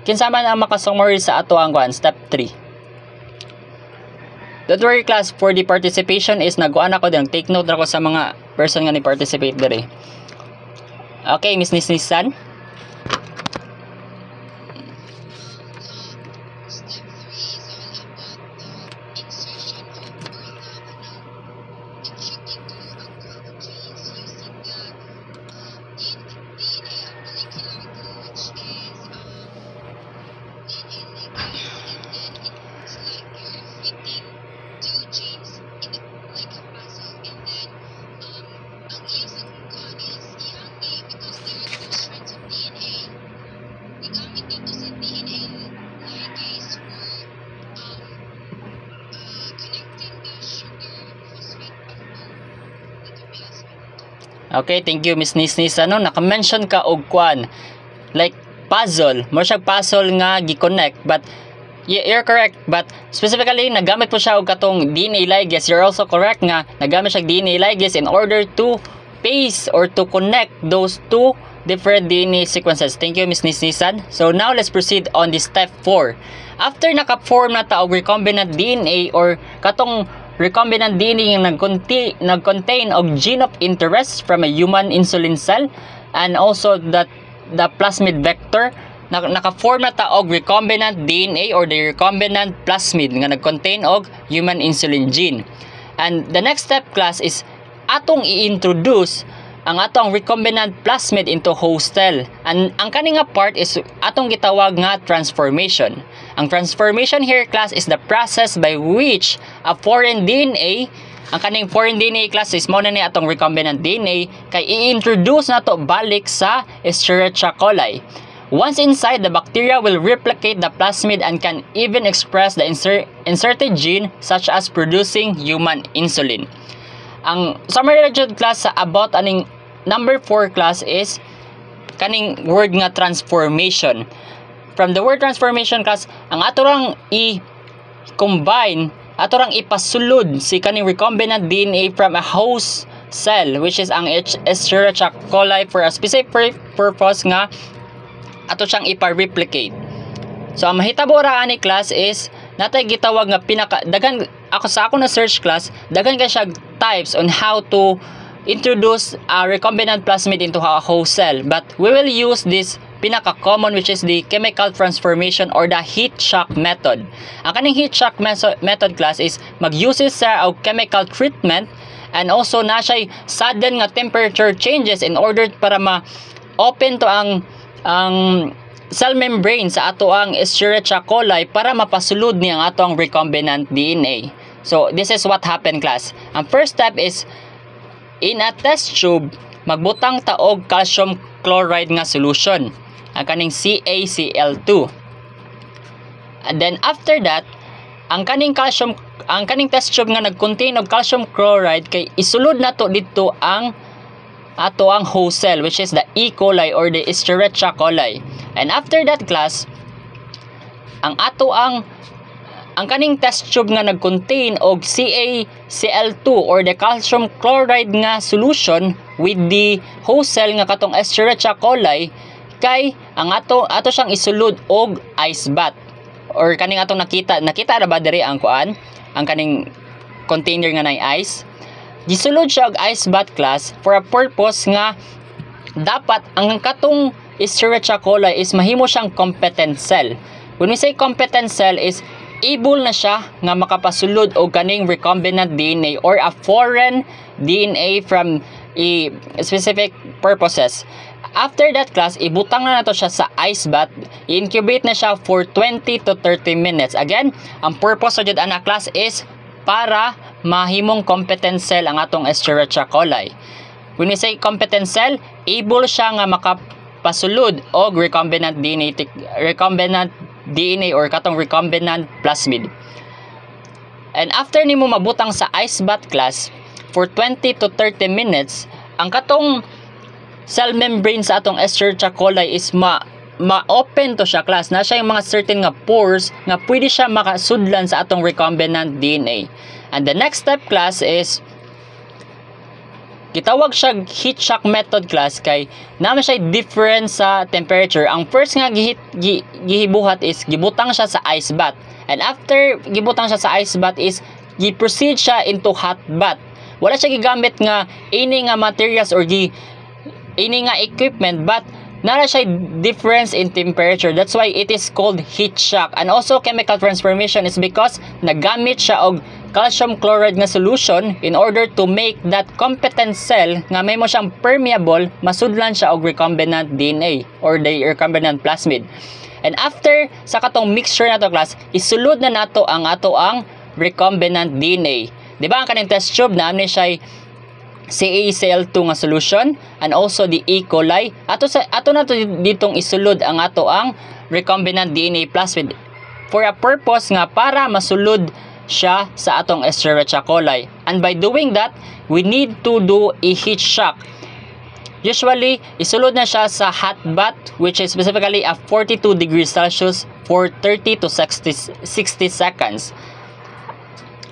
kinsa man ang makasummary sa ato ang step 3. Don't worry class, for the participation is nag-uan ako din, take note ako sa mga person nga ni participate diri. Okay, Miss Nissan. Okay, thank you Miss Nisnis. Naka-mention ka og like puzzle. Mo siya puzzle nga gi-connect, but you're correct, but specifically nagamit po siya og katong DNA ligase. You're also correct nga nagamit siya DNA ligase in order to paste or to connect those two different DNA sequences. Thank you Miss Nisnisan. So now let's proceed on the step 4. After naka-form na ta og recombinant DNA or katong recombinant DNA yung nag-contain og gene of interest from a human insulin cell and also that the plasmid vector, naka-form na ta og recombinant DNA or the recombinant plasmid nga nag-contain og human insulin gene. And the next step class is atong i-introduce ang atong recombinant plasmid into host cell. And ang kaninga part is atong gitawag nga transformation. Ang transformation here class is the process by which a foreign DNA, ang kaning foreign DNA class is mo na ni atong recombinant DNA kay i-introduce nato balik sa Escherichia coli. Once inside, the bacteria will replicate the plasmid and can even express the inserted gene such as producing human insulin. Ang summary jud class sa about aning number 4 class is kaning word nga transformation. From the word transformation class, ang ato rang i-combine, ato rang ipasulod si kaning recombinant DNA from a host cell which is ang Escherichia coli for a specific purpose nga ato siyang ipa-replicate. So ang mahitabo ra ani class is natay gitawag nga dagan ako sa ako na search class, dagan ka siya types on how to introduce a recombinant plasmid into a host cell, but we will use this pinaka-common which is the chemical transformation or the heat shock method. Ang kaning heat shock method class is mag-uses sa og chemical treatment and also na siya sudden nga temperature changes in order para ma-open to ang cell membrane sa ato ang Escherichia coli para mapasulod ni ang ato ang recombinant DNA. So this is what happened class. Ang first step is in a test tube magbutang ta og calcium chloride nga solution, ang kaning CaCl2. And then after that, ang kaning test tube nga nag-contain og calcium chloride kay isulod nato dito ang ato ang host cell, which is the E. coli or the Escherichia coli. And after that class, ang kaning test tube nga nag-contain og CaCl2 or the calcium chloride nga solution with the host cell nga katong Escherichia coli, kay ang ato siyang isulod og ice bath. Or kaning atong nakita na ba diri ang kuan, ang kaning container nga nay ice. Gisulod siya og ice bath class for a purpose nga dapat ang katong Escherichia coli is mahimo siyang competent cell. When we say competent cell is able na siya nga makapasulod og kaning recombinant DNA or a foreign DNA from a specific purposes. After that class, ibutang na nato siya sa ice bath, i-incubate na siya for 20 to 30 minutes. Again, ang purpose sa jud ana class is para mahimong competent cell ang atong Escherichia coli. When we say competent cell, able siya nga makapasulod og recombinant DNA or katong recombinant plasmid. And after nimo mabutang sa ice bath class for 20 to 30 minutes, ang katong cell membrane sa atong Escherichia coli is ma-open to siya class. Na siya yung mga certain nga pores nga pwede siya makasudlan sa atong recombinant DNA. And the next step class is gitawag siya heat shock method class kay naman siya different sa temperature. Ang first nga gihibuhat is gibutang siya sa ice bath. And after gibutang siya sa ice bath is gi-proceed siya into hot bath. Wala siya gigamit nga ini nga materials or ini nga equipment, but nara siya difference in temperature. That's why it is called heat shock. And also chemical transformation is because nagamit siya og calcium chloride nga solution in order to make that competent cell nga may mo siyang permeable, masudlan siya og recombinant DNA or the recombinant plasmid. And after sa katong mixture nato class, isulod na nato ang recombinant DNA. Di ba ang kaning test tube na amni siya CaCl2 nga solution and also the E. coli. Ato na to ditong isulod ang recombinant DNA plasmid for a purpose nga para masulod siya sa atong Escherichia coli. And by doing that, we need to do a heat shock. Usually, isulod na siya sa hot bath, which is specifically a 42 degrees Celsius for 30 to 60 seconds.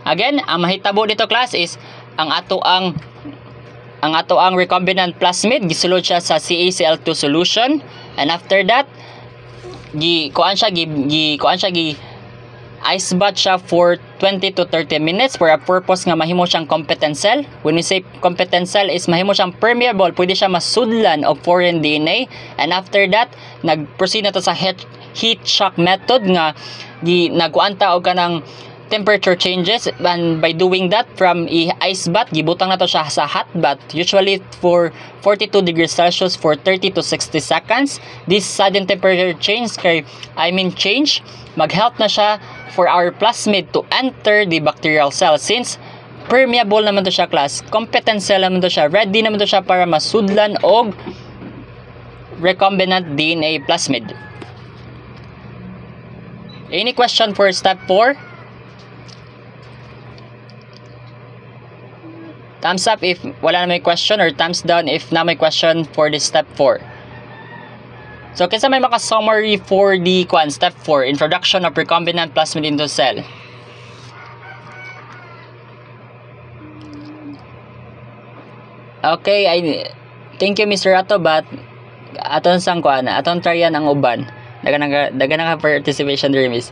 Again, ang mahitabo dito class is ang ato ang recombinant plasmid gisulod siya sa CaCl2 solution, and after that ice bath siya for 20 to 30 minutes for a purpose nga mahimo siyang competent cell. When we say competent cell is mahimo siyang permeable, pwede siya masudlan og foreign DNA, and after that nag-proceed na to sa heat shock method nga nagkuanta og kanang temperature changes, and by doing that from ice bath gibutang na to siya sa hot bath, usually for 42 degrees Celsius for 30 to 60 seconds. This sudden temperature change mag-help na siya for our plasmid to enter the bacterial cell, since permeable naman to siya class, competent cell naman to siya, ready naman to siya para masudlan og recombinant DNA plasmid. Any question for step 4? Thumbs up if wala na may question, or thumbs down if na may question for this step 4. So, kasi may maka-summary for the step 4, introduction of recombinant plasmid into cell. Okay, thank you Mr. Ato, but aton sang aton tryan ang uban. Dagan nga participation there, miss.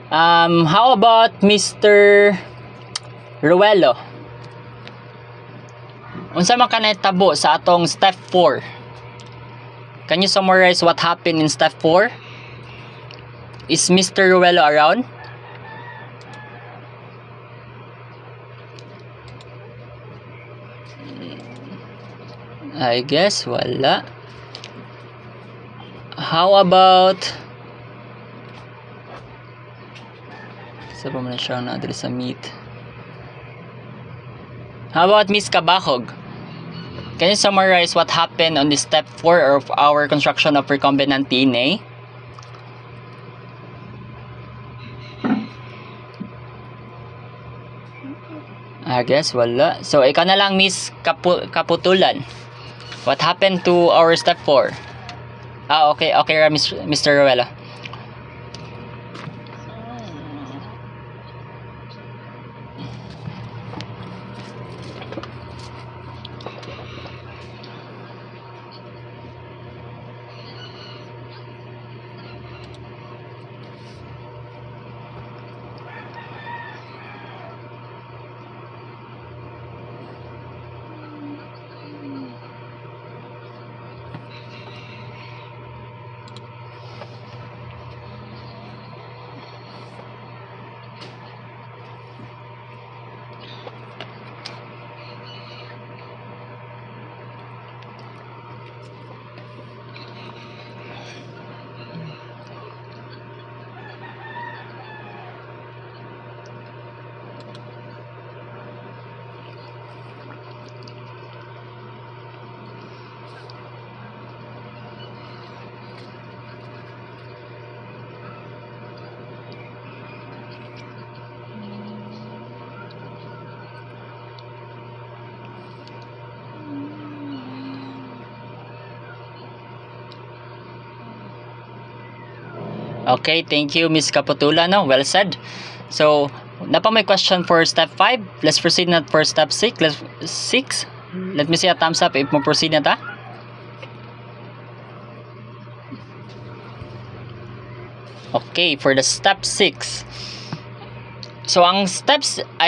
How about Mr. Ruelo? Unsa man kanay tabo sa atong step 4? Can you summarize what happened in step 4? Is Mr. Ruelo around? I guess wala. How about sa pa man siya na diri sa meet? How about Miss Kabahog? Can you summarize what happened on this step 4 of our construction of recombinant DNA? I guess wala. So ikaw na lang, Miss Kaputulan. What happened to our step 4? Okay, okay, Mr. Ruelo. Okay, thank you, Miss Kaputula. No, well said. So, napa may question for step 5. Let's proceed na for step 6. Let me see a thumbs up if mo proceed na ta. Okay, for the step 6. So, ang step 5.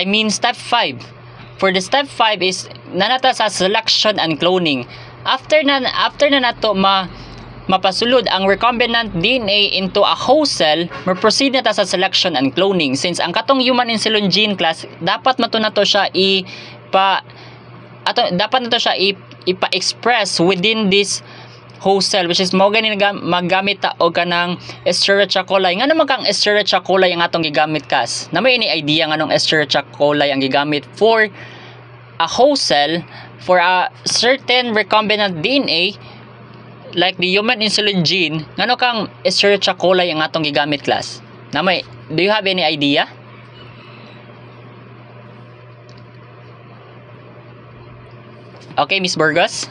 For the step 5 is nanata sa selection and cloning. After na nato mapasulod ang recombinant DNA into a host cell, proceed na ta sa selection and cloning. Since ang katong human insulin gene class, dapat nato siya ipa-express within this host cell, which is mo gani magamit ta og kanang Escherichia coli. Nga naman kang Escherichia coli ang atong gigamit kas? Na may ini idea nga nung Escherichia coli ang gigamit for a host cell for a certain recombinant DNA like the human insulin gene, ngano kang Escherichia coli ang atong gigamit class? Namay, do you have any idea? Okay, Miss Burgos.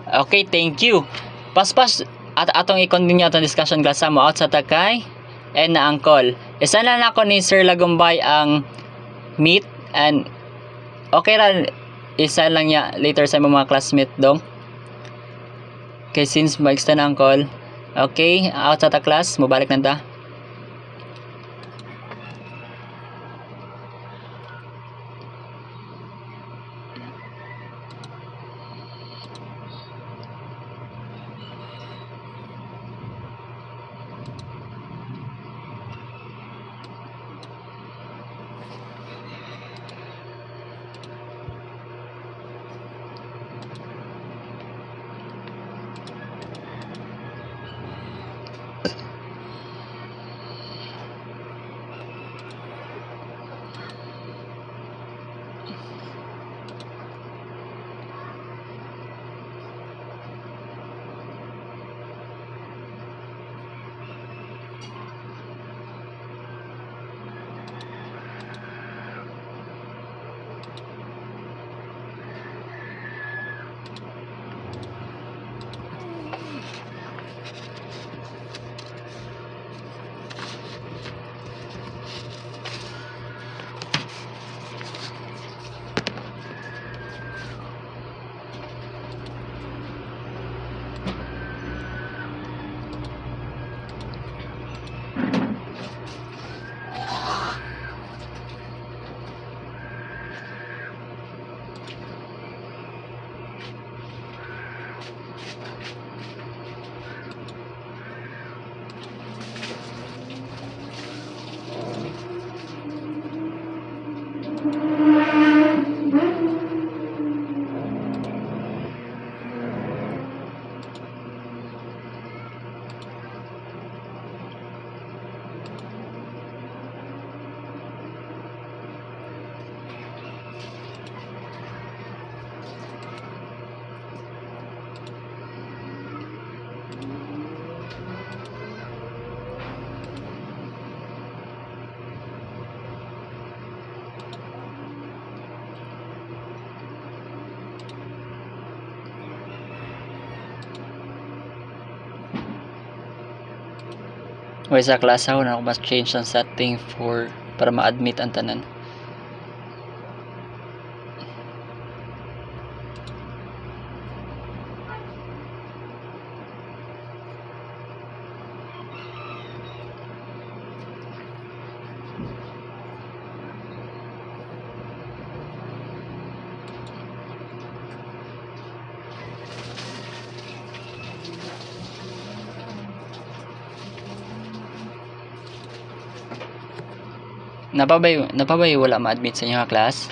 Okay, thank you. Paspas at atong i-continue atong discussion class mo out sa takay and na angkol. Isa na ako ni Sir Lagumbay ang meet and okay ra isa lang niya later sa mga classmate dong. Okay, since mag-extend ang call. Okay, out sa ta class, mubalik na ta. O sa class ako na mas change ang setting for para ma-admit ang tanan. Napabay wala ma-admit sa inyo nga class?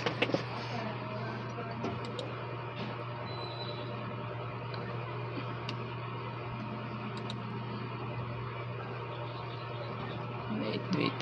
Wait.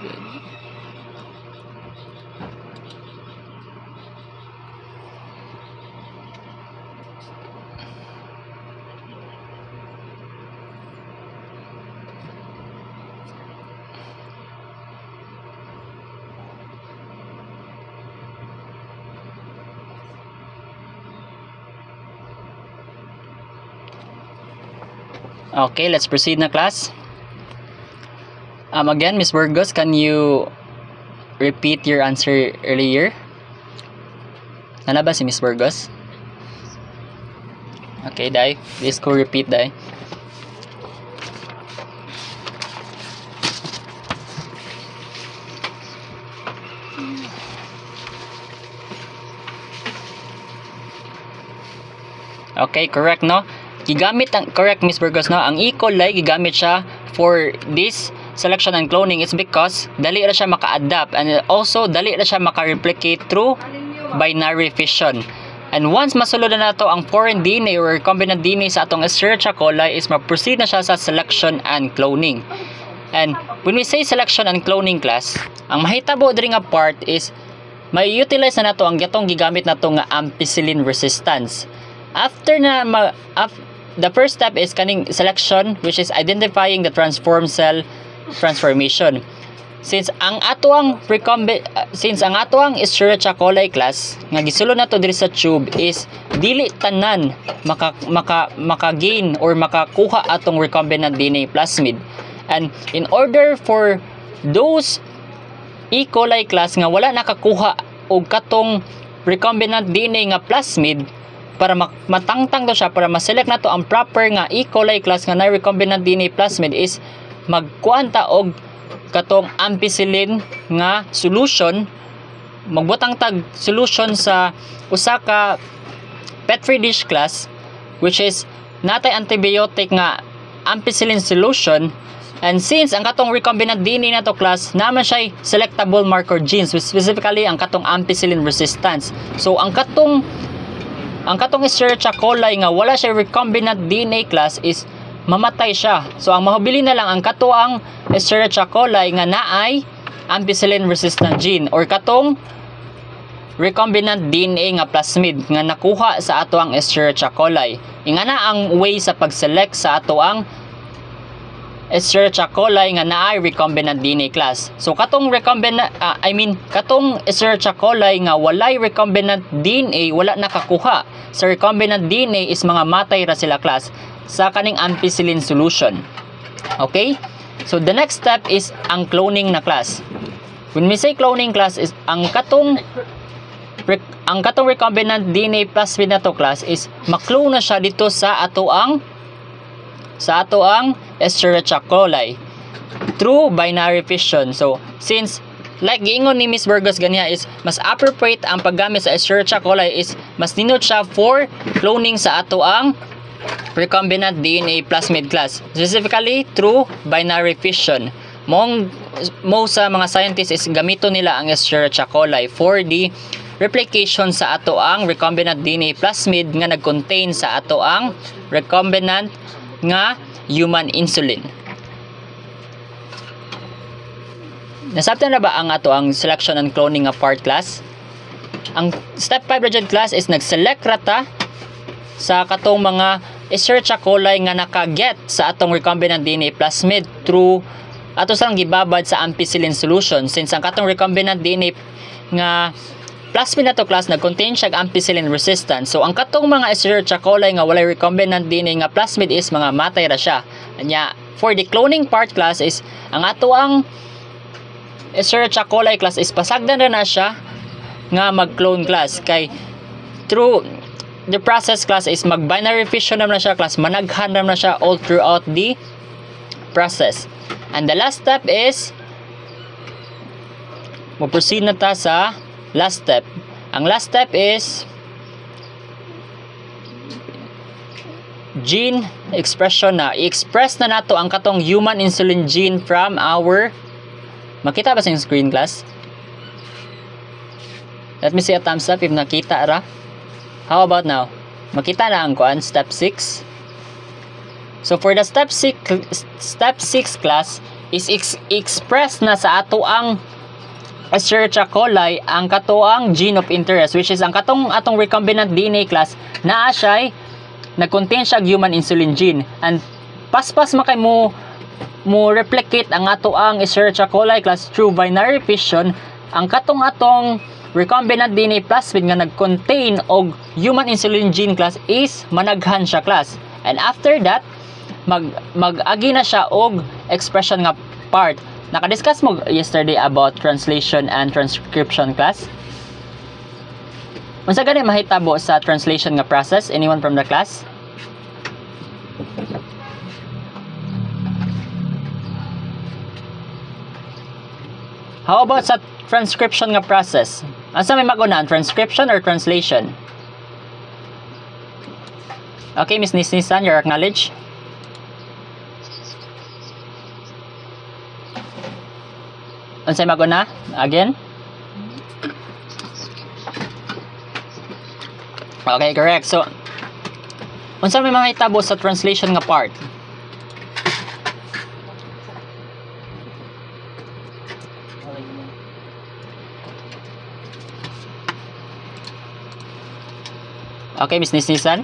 Okay, let's proceed na class. Again, Miss Burgos, can you repeat your answer earlier? Nana ba si Miss Burgos? Okay, Dai. Please go repeat, Dai. Okay, correct, no? Gigamit ang correct, Miss Burgos, no? Ang E. coli gigamit siya for this selection and cloning is because dali ra siya maka-adapt and also dali ra siya maka-replicate through binary fission. And once masulod na nato ang foreign DNA or recombinant DNA sa atong Escherichia coli is ma-proceed na siya sa selection and cloning. And when we say selection and cloning class, ang mahitabo diri nga part is may utilize na nato ang gatong gigamit nato nga ampicillin resistance. After na the first step is kaning selection, which is identifying the transform cell transformation. Since ang atoang Escherichia coli class nga gisulod nato diri sa tube is dili tanan maka-gain or makakuha atong recombinant DNA plasmid. And in order for those E. coli class nga wala nakakuha og katong recombinant DNA nga plasmid, para matangtang to siya, para ma-select na to ang proper nga E. coli class nga na recombinant DNA plasmid is magkuan ta og katong ampicillin nga solution, magbutang tag solution sa usa ka petri dish glass, which is natay antibiotic nga ampicillin solution. And since ang katong recombinant DNA na to class naman siya selectable marker genes, specifically ang katong ampicillin resistance. So ang katong Escherichia coli nga wala siya recombinant DNA class is mamatay siya. So ang mahubili na lang ang katuang Escherichia coli nga naay ampicillin resistant gene or katong recombinant DNA nga plasmid nga nakuha sa ato ang Escherichia coli. Ingana ang way sa pag-select sa ato ang Escherichia coli nga naay recombinant DNA class. So katong katong Escherichia coli nga walay recombinant DNA, wala nakakuha sa recombinant DNA is mga matay ra sila class sa kaning ampicillin solution. Okay? So the next step is ang cloning na class. When we say cloning class is ang katong recombinant DNA plasmid na to class is maklone na siya dito sa ato ang Escherichia coli through binary fission. So since like giingon ni Miss Burgos ganiya is mas appropriate ang paggamit sa Escherichia coli is mas ninot siya for cloning sa ato ang recombinant DNA plasmid class, specifically through binary fission. Mo sa mga scientists is gamito nila ang Escherichia coli for the replication sa ato ang recombinant DNA plasmid nga nag-contain sa ato ang recombinant nga human insulin. Nasabtan na ba ang ato ang selection and cloning nga part class? Ang step 5 rigid class is nag-select rata sa katong mga Escherichia coli nga naka-get sa atong recombinant DNA plasmid through ato sang gibabad sa ampicillin solution. Since ang katong recombinant DNA nga plasmid na to class nag-contain siya ampicillin resistant. So ang katong mga Escherichia coli nga walay recombinant DNA nga plasmid is mga matay ra siya. Anya for the cloning part class is ang ato ang Escherichia coli class is pasagdan na siya nga mag-clone class kay through the process class is mag-binary fission na siya class, managhan na siya all throughout the process. And the last step is mo-proceed na ta sa last step. Ang last step is gene expression na. I-express na nato ang katong human insulin gene from our, makita ba sa screen class? Let me see a thumbs up if nakita ra. How about now? Makita na ang kuan, step 6. So for the step 6 class is express na sa ato ang Escherichia coli ang katuang gene of interest, which is ang atong recombinant DNA class naa siya nag-contain siya human insulin gene, and paspas makay mo replicate ang atoang Escherichia coli class through binary fission. Ang atong recombinant DNA plasmid nga nag-contain og human insulin gene class is managhan siya class, and after that mag-agi na siya og expression nga part. Naka-discuss mo yesterday about translation and transcription class. Unsa gani mahitabo sa translation nga process? Anyone from the class? How about sa transcription nga process? Asa may magunan, transcription or translation? Okay, Miss Nisnisan, your acknowledge. Unsay maguna? Again? Okay, correct. So, unsa may mga itabo sa translation nga part? Okay, Miss Nisnisan?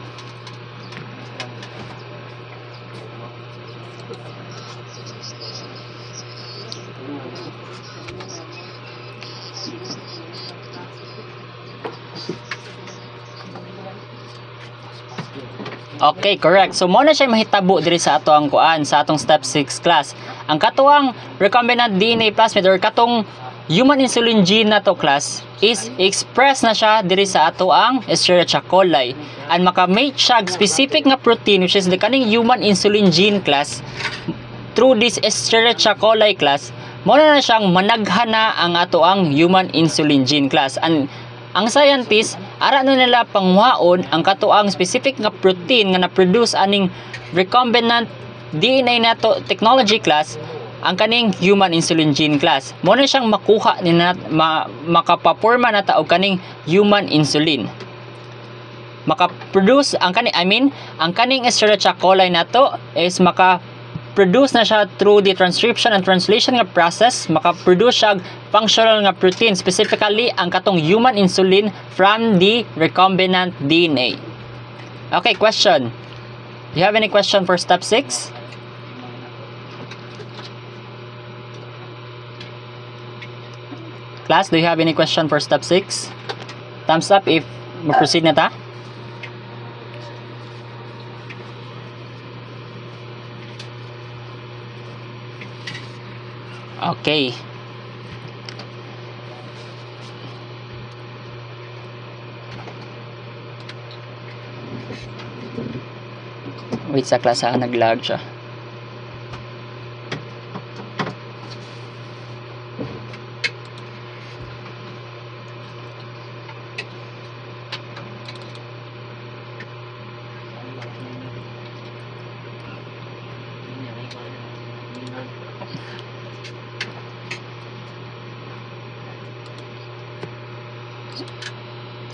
Okay, correct. So, mo na siya mahitabo diri sa ato ang kuan, sa atong step 6 class. Ang katuang recombinant DNA plasmid or katong human insulin gene na to class is express na siya diri sa ato ang Escherichia coli. And makamate siya specific nga protein, which is the kaning human insulin gene class, through this Escherichia coli class. Mo na siyang managhana ang ato ang human insulin gene class. And ang scientist, ara na nila pangwaon ang katuang specific nga protein nga na-produce aning recombinant DNA nato technology class, ang kaning human insulin gene class. Mo na siyang makuha ni makapaporma na ta og kaning human insulin. Makaproduce ang kaning ang kaning Escherichia coli nato is maka-produce na siya through the transcription and translation nga process. Maka-produce siya functional nga protein, specifically ang katong human insulin from the recombinant DNA. Okay, question. Do you have any question for step 6? Class, do you have any question for step 6? Thumbs up if mag-proceed na ta. Okay. Wait sa class ha, nag-lag siya.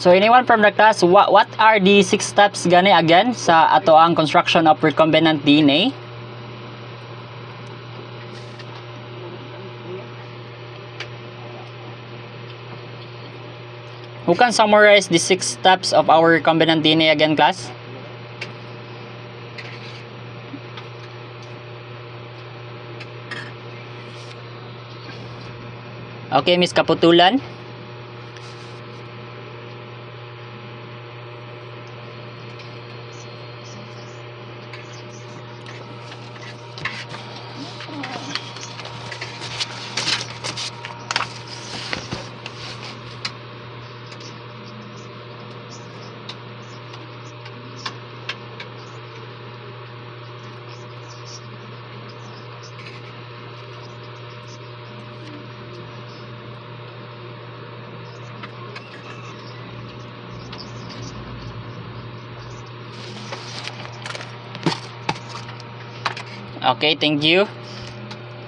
So anyone from the class, what are the 6 steps gani again sa ato ang construction of recombinant DNA? Who can summarize the 6 steps of our recombinant DNA again, class? Okay, Miss Kaputulan. Okay, thank you.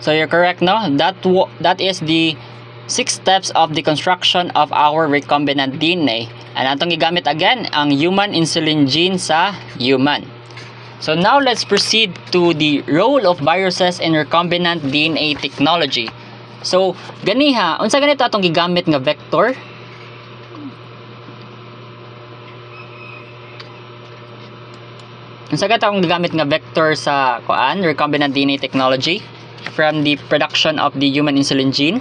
So you're correct, no? That is the 6 steps of the construction of our recombinant DNA. And atong gigamit again ang human insulin gene sa human. So now let's proceed to the role of viruses in recombinant DNA technology. So ganiha, unsa ganito atong gigamit nga vector? Unsa ganito atong gigamit nga vector sa recombinant DNA technology from the production of the human insulin gene?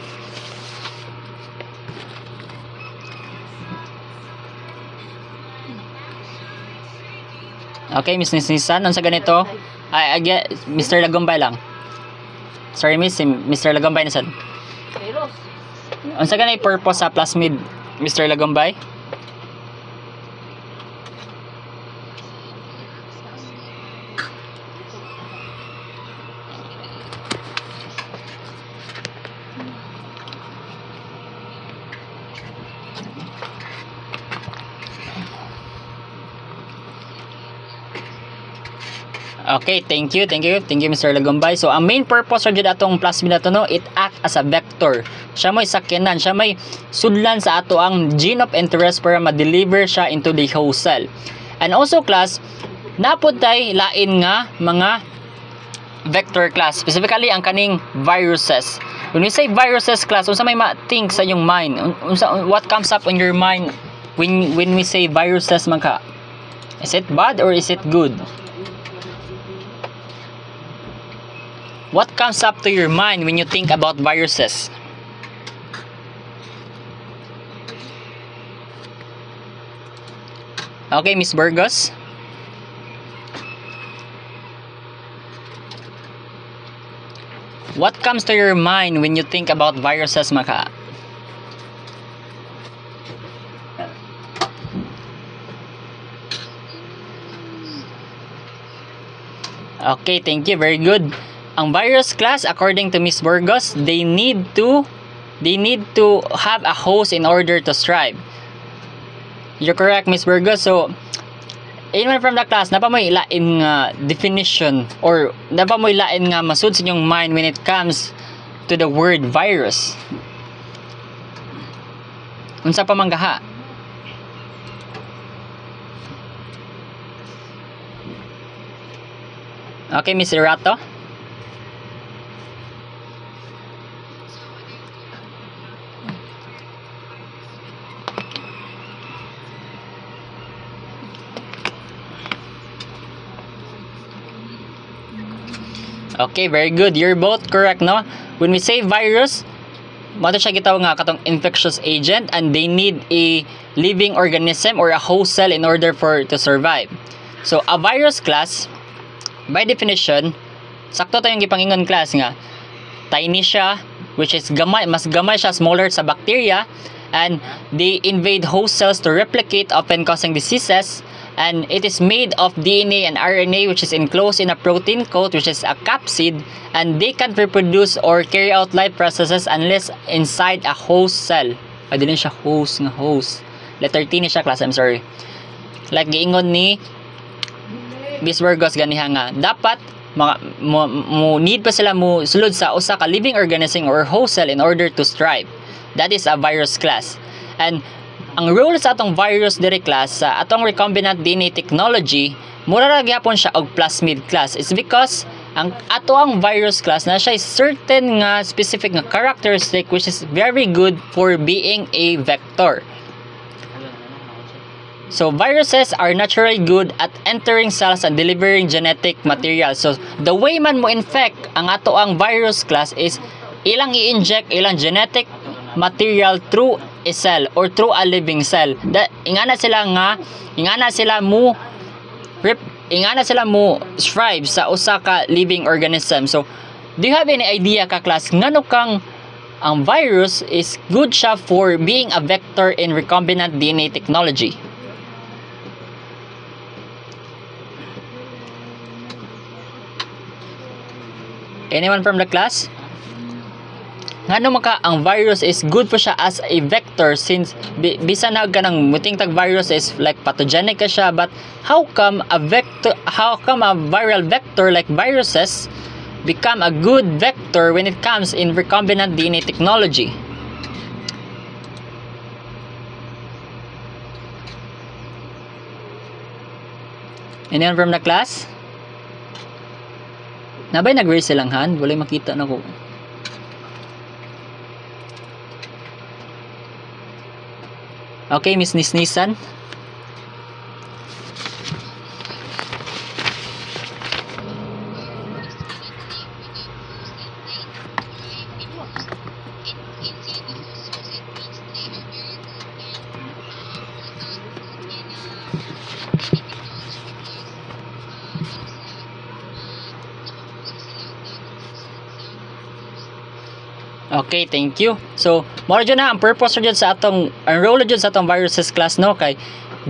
Okay, Miss Nisan, unsa ganito? Again, Mr. Lagombay lang. Sorry, Mr. Lagombay na sad. Unsa ganay purpose sa plasmid, Mr. Lagombay? Okay, thank you Mr. Lagombay. So ang main purpose ra jud atong plasmid nato, no, it act as a vector. Siya may sakyanan, siya may sudlan sa ato ang gene of interest para ma-deliver siya into the host cell. And also class, napod tay lain nga mga vector class, specifically ang kaning viruses. When we say viruses class, unsa may ma-think sa yung mind? What comes up in your mind when we say viruses man ka? Is it bad or is it good? What comes up to your mind when you think about viruses? Okay, Miss Burgos. What comes to your mind when you think about viruses, Maka? Okay, thank you. Very good. Ang virus class, according to Miss Burgos, they need to have a host in order to strive. You're correct, Miss Burgos. So, anyone from the class, napa mo ilain nga definition or napa mo ilain nga masud sa inyong mind when it comes to the word virus? Unsa pa man gaha? Okay, Miss Irato. Okay, very good. You're both correct, no? When we say virus, mato siya gitawag nga katong infectious agent, and they need a living organism or a host cell in order for to survive. So, a virus class, by definition, sakto tayong gipangingon class nga, tiny siya, which is gamay, mas gamay siya, smaller sa bacteria, and they invade host cells to replicate, often causing diseases. And it is made of DNA and RNA, which is enclosed in a protein coat, which is a capsid, and they can't reproduce or carry out life processes unless inside a host cell. Ay, din siya host nga host. Letter T ni siya, class, I'm sorry. Like giingon ni Miss Burgos ganiha nga, dapat need pa sila mo sulod sa usa ka living organism or host cell in order to strive. That is a virus class. And ang role sa atong virus diri class sa atong recombinant DNA technology, mura ra gyapon siya og plasmid class. It's because ang ato ang virus class na siya certain nga specific nga characteristic which is very good for being a vector. So viruses are naturally good at entering cells and delivering genetic material. So the way man mo infect ang ato ang virus class is ilang i-inject ilang genetic material through a cell or through a living cell. Ingana sila mo strive sa usa ka living organism. So do you have any idea ka class ngano kang ang virus is good siya for being a vector in recombinant DNA technology? Anyone from the class? Ngano maka ang virus is good po siya as a vector, since bisan na ganang muting tag virus is like pathogenic ka siya, but how come a viral vector like viruses become a good vector when it comes in recombinant DNA technology? Anyone from the class? Nabay nag-raise silang hand? Walay makita na ko. Okay, Miss Nisnisan. Okay, thank you. So, mora dyan na ang purpose dyan sa atong enroll dyan sa atong viruses class, no, kay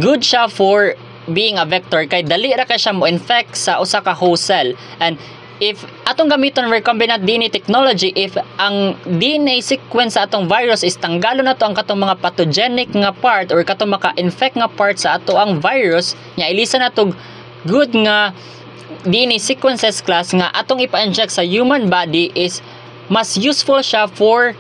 good siya for being a vector, kay dali ra kay siya mo infect sa usa ka host cell. And if atong gamiton recombinant DNA technology, if ang DNA sequence sa atong virus is tanggalo na to ang katong mga pathogenic nga part or katong maka-infect nga part sa ato ang virus, nya ilisa na to good nga DNA sequences class nga atong ipa-inject sa human body is mas useful siya for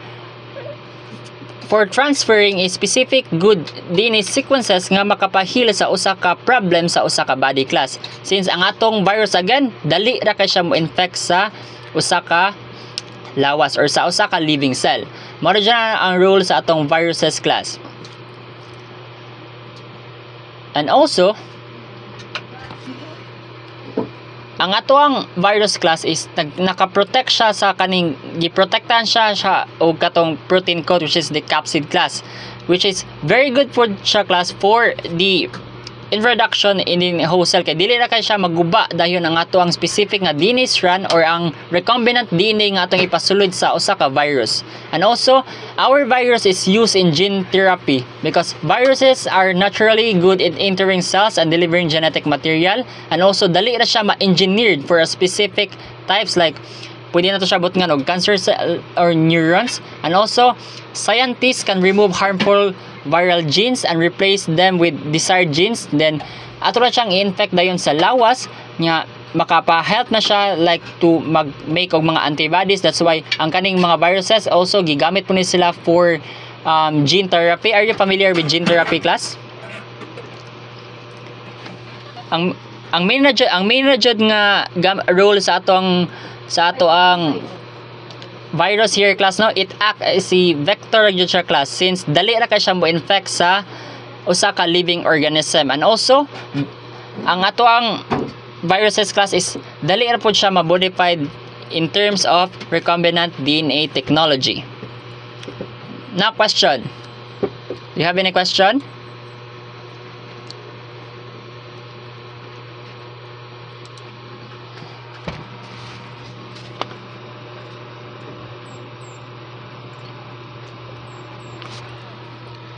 transferring a specific good DNA sequences nga makapahil sa usa ka problem sa usa ka body class. Since ang atong virus again, dali ra kay siya mo infect sa usa ka lawas or sa usa ka living cell. Mao dyan ang role sa atong viruses class. And also, ang ato ang virus class is nakaprotect siya sa kaning giprotektahan siya og katong protein code, which is the capsid class, which is very good for siya class for the introduction in the host cell, kay dili na kay siya maguba dayon ang ato ang specific nga DNA strand or ang recombinant DNA nga atong ipasulod sa usa ka virus. And also, our virus is used in gene therapy because viruses are naturally good in entering cells and delivering genetic material, and also dali ra siya ma-engineered for a specific types, like pwede na to siya butngan og cancer cell or neurons. And also, scientists can remove harmful viral genes and replace them with desired genes. Then ato ra siyang i-infect dayon sa lawas nga makapa-help na siya like to mag-make og mga antibodies. That's why ang kaning mga viruses also gigamit po ni sila for gene therapy. Are you familiar with gene therapy class? Ang main na jud nga role sa ato ang virus here class, no, it act as a vector jud siya class, since dali ra kay siya mo infect sa usa ka living organism. And also, ang ato ang viruses class is dali ra pud siya ma-modified in terms of recombinant DNA technology. Now, question. Do you have any question?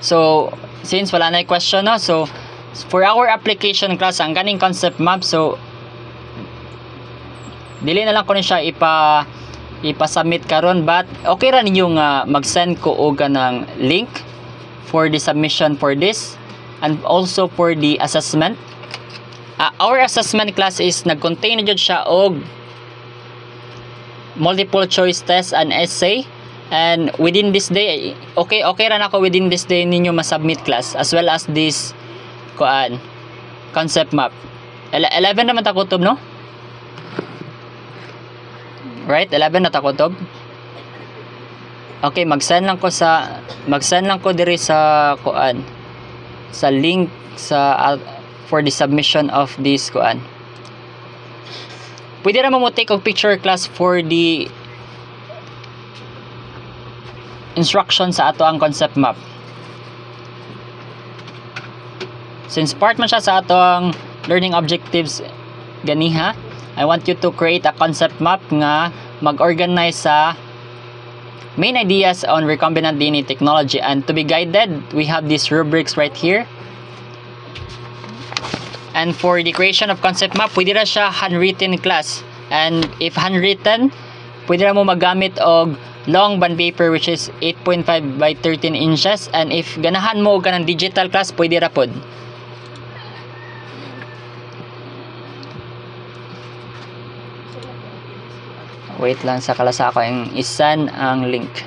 So, since wala na yung question, no? So, for our application class, ang ganing concept map, so, dili na lang ko na siya ipa-submit karon, but okay ra ninyo nga mag-send ko og ng link for the submission for this, and also for the assessment. Our assessment class is nag-contain na jud siya og multiple choice test and essay. And within this day, okay ra na ako within this day ninyo ma-submit class, as well as this concept map. 11 naman ta kutob, no? Right? 11 na ta kutob. Okay, mag-send lang ko diri sa sa link sa for the submission of this Pwede ra mo take og picture class for the instruction sa ato ang concept map. Since part man siya sa ato ang learning objectives ganiha, I want you to create a concept map nga mag-organize sa main ideas on recombinant DNA technology. And to be guided, we have these rubrics right here. And for the creation of concept map, pwede ra siya handwritten class. And if handwritten, pwede ra mo magamit og long bond paper, which is 8.5 by 13 inches. And if ganahan mo ka ng digital class, pwede ra pod. Wait lang sa kalasa ko yung isan ang link.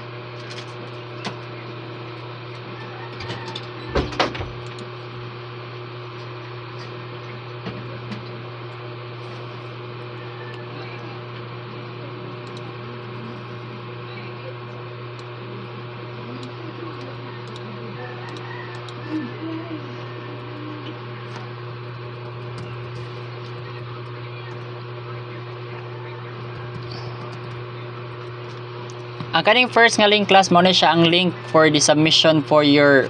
Ang kaning first nga link class mo na siya ang link for the submission for your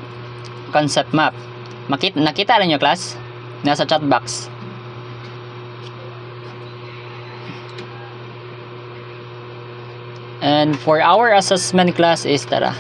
concept map. Nakita lang nyo class? Nasa chat box. And for our assessment class is tara.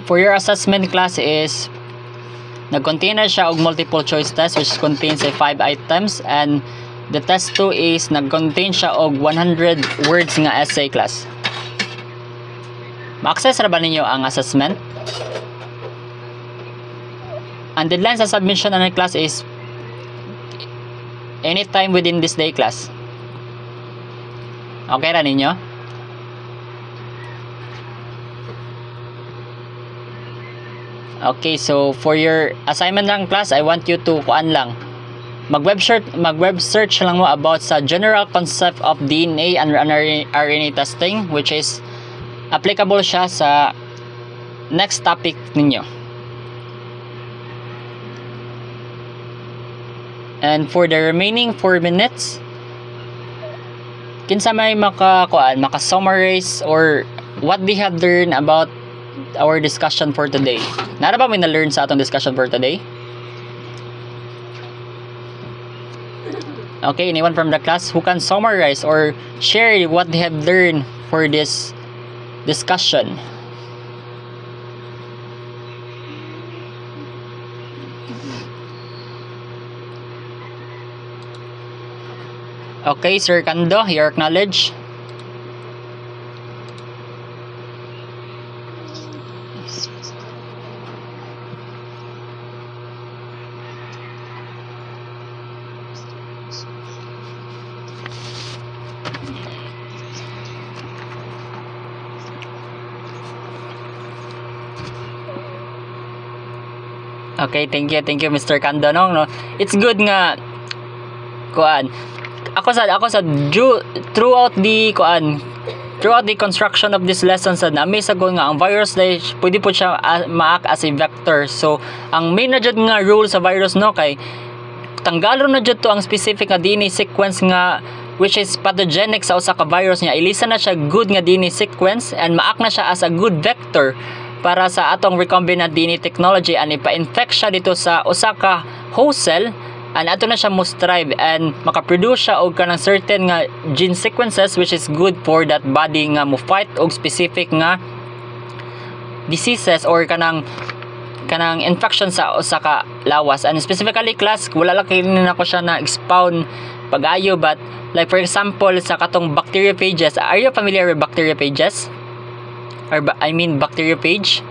For your assessment class is nag-contain na siya og multiple choice test which contains 5 items, and the test 2 is nag-contain siya og 100 words nga essay class. Ma-access ra ba ninyo ang assessment? Ang deadline sa submission ng class is anytime within this day class. Okay ra ninyo? Okay, so for your assignment lang class, I want you to kuan lang. Mag-web search lang mo about sa general concept of DNA and RNA testing, which is applicable siya sa next topic ninyo. And for the remaining 4 minutes, kinsa may maka-summarize or what they have learned about our discussion for today. Nara ba may na-learn sa atong discussion for today? Okay, anyone from the class who can summarize or share what they have learned for this discussion? Okay, Sir Kando, your acknowledge. Okay, thank you Mr. Kando no. It's good nga kuan. Ako sa throughout the construction of this lesson sa nami sagon nga ang virus dai pwede po siya ma-act as a vector. So ang main na jud nga rule sa virus no kay tanggalon na jud to ang specific nga DNA sequence nga which is pathogenic sa usa ka virus niya. Ilisa na siya good nga DNA sequence and ma-act na siya as a good vector para sa atong recombinant DNA technology, and ipa-infect siya dito sa usa ka host cell, and ato na siya mo strive and makaproduce siya og kanang certain nga gene sequences which is good for that body nga mo fight og specific nga diseases or kanang infection sa usa ka lawas. And specifically class, wala lang kinin ako siya na expound pag-ayo, but like for example sa katong bacteriophages. Are you familiar with bacteriophages? Or bacteriophage?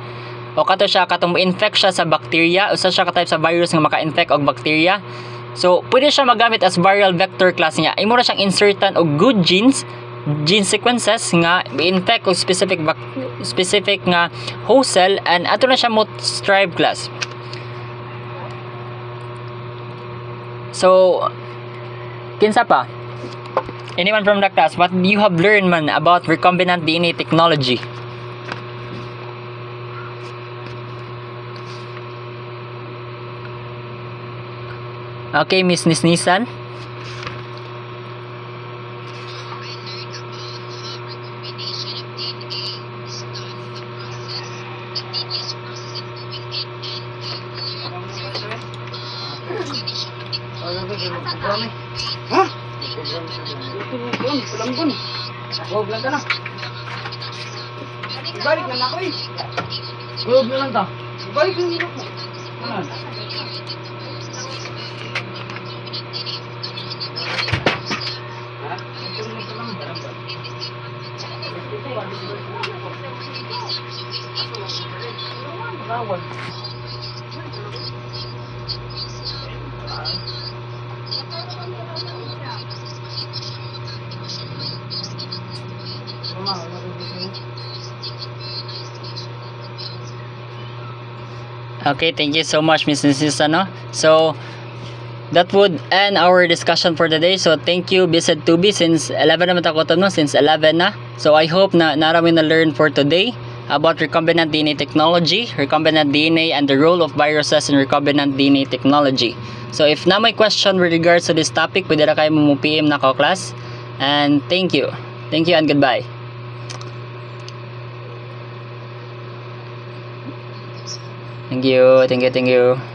O kato siya katong mo-infect siya sa bacteria, usa siya ka type sa virus nga maka-infect og bacteria. So pwede siya magamit as viral vector class niya. Imo ra siyang insertan og good gene sequences nga i-infect og specific nga host cell, and ato na siya mo strive class. So kinsa pa? Anyone from the class, what you have learned man about recombinant DNA technology? Okay, Miss Nisnisan. Balik na ako eh. Huwag na lang ta. Balik yung ilok mo. Ano? Bawal. Okay, thank you so much, Mrs. Ano. So that would end our discussion for today. So thank you, Bised Tubi, since 11 naman ako to, no? Since 11 na. So I hope na narami na learn for today about recombinant DNA technology, recombinant DNA, and the role of viruses in recombinant DNA technology. So if na may question with regards to this topic, pwede na kayo PM na ko class. And thank you. Thank you and goodbye. Thank you.